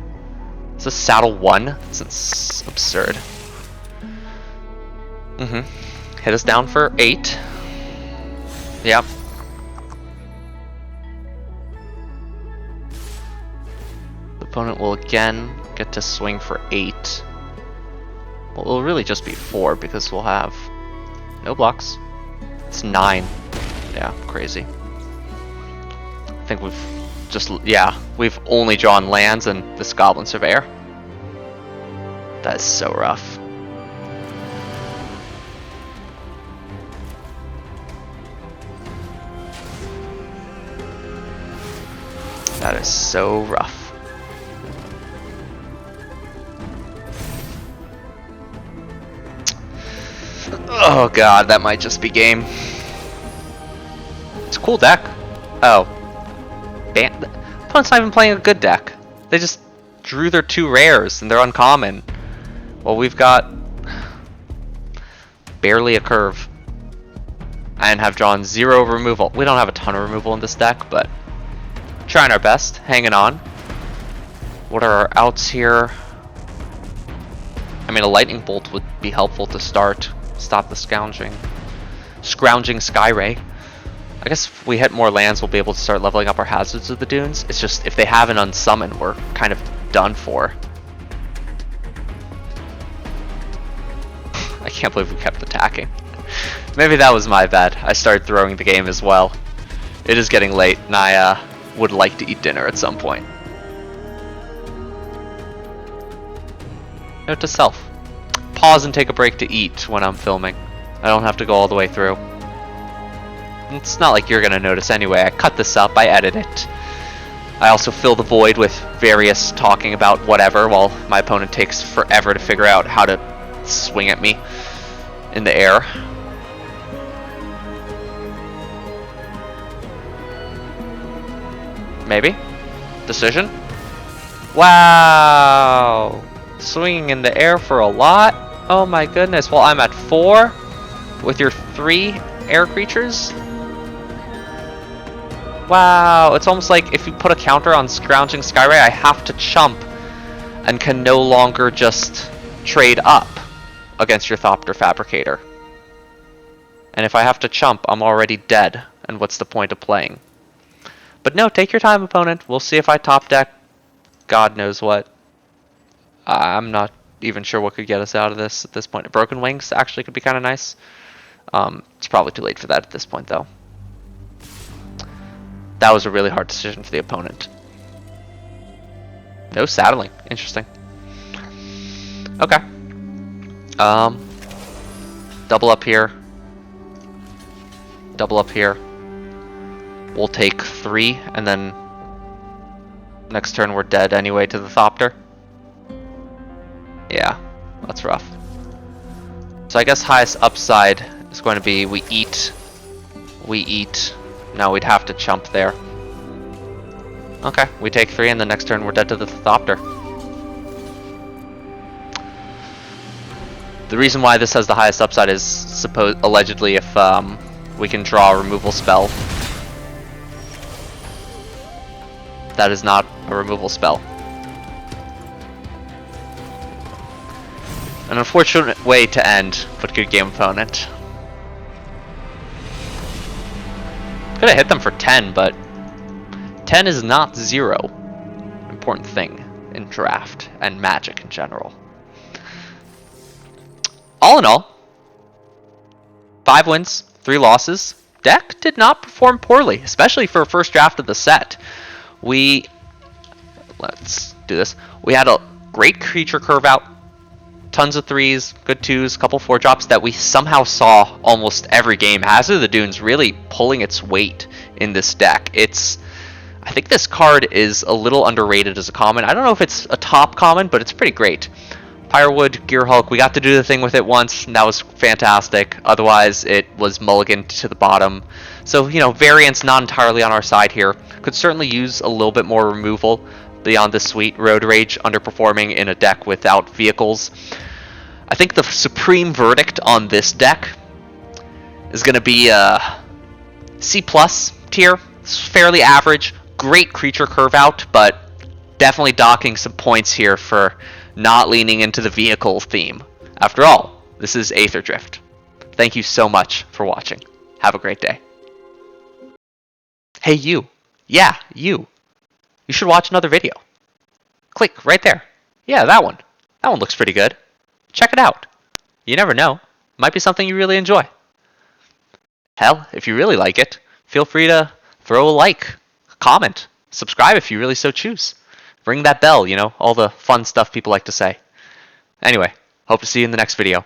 Is this saddle 1? It's absurd. Hit us down for 8. Yep. The opponent will again get to swing for 8. Well, it'll really just be 4 because we'll have no blocks. It's 9. Yeah, crazy. I think we've just, yeah, we've only drawn lands and this Goblin Surveyor. That is so rough. That is so rough. Oh god, that might just be game. It's a cool deck. Oh. Opponent's not even playing a good deck. They just drew their 2 rares and they're uncommon. Well, we've got barely a curve. And have drawn 0 removal. We don't have a ton of removal in this deck, but trying our best, hanging on. What are our outs here? I mean, a Lightning Bolt would be helpful to start. Stop the scrounging Skyray. I guess if we hit more lands, we'll be able to start leveling up our Hazards of the Dunes. It's just, if they have an Unsummon, we're kind of done for. I can't believe we kept attacking. Maybe that was my bad. I started throwing the game as well. It is getting late, and I would like to eat dinner at some point. Note to self. Pause and take a break to eat when I'm filming. I don't have to go all the way through. It's not like you're gonna notice anyway. I cut this up, I edit it. I also fill the void with various talking about whatever while my opponent takes forever to figure out how to swing at me in the air. Maybe? Decision? Wow! Swinging in the air for a lot? Oh my goodness. Well, I'm at 4 with your 3 air creatures? Wow, it's almost like if you put a counter on Scrounging Skyray, I have to chump and can no longer just trade up against your Thopter Fabricator. And if I have to chump, I'm already dead, and what's the point of playing? But no, take your time, opponent. We'll see if I top deck God knows what. I'm not even sure what could get us out of this at this point. Broken Wings actually could be kind of nice. It's probably too late for that at this point, though. That was a really hard decision for the opponent. No saddling. Interesting. Okay. Double up here. Double up here. We'll take 3, and then next turn we're dead anyway to the Thopter. Yeah, that's rough. So I guess highest upside is going to be we eat. No, we'd have to chump there. Okay, we take 3, and the next turn we're dead to the Thopter. The reason why this has the highest upside is allegedly if we can draw a removal spell. That is not a removal spell. An unfortunate way to end, but good game, opponent. Could have hit them for 10, but 10 is not 0. Important thing in draft and Magic in general. All in all, 5 wins, 3 losses. Deck did not perform poorly, especially for a first draft of the set. Let's do this. We had a great creature curve out, tons of 3s, good 2s, couple 4-drops that we somehow saw almost every game. Hazard of the Dunes really pulling its weight in this deck. I think this card is a little underrated as a common. I don't know if it's a top common, but it's pretty great. Firewood, Gear Hulk, we got to do the thing with it once, and that was fantastic. Otherwise, it was mulliganed to the bottom. So, you know, variance not entirely on our side here. Could certainly use a little bit more removal beyond this suite. Road Rage underperforming in a deck without vehicles. I think the supreme verdict on this deck is going to be a C+ tier. It's fairly average. Great creature curve out, but definitely docking some points here for not leaning into the vehicle theme. After all, this is Aetherdrift. Thank you so much for watching. Have a great day. Hey you. Yeah, you. You should watch another video. Click right there. Yeah, that one. That one looks pretty good. Check it out. You never know. Might be something you really enjoy. Hell, if you really like it, feel free to throw a like, comment, subscribe if you really so choose. Ring that bell, you know, all the fun stuff people like to say. Anyway, hope to see you in the next video.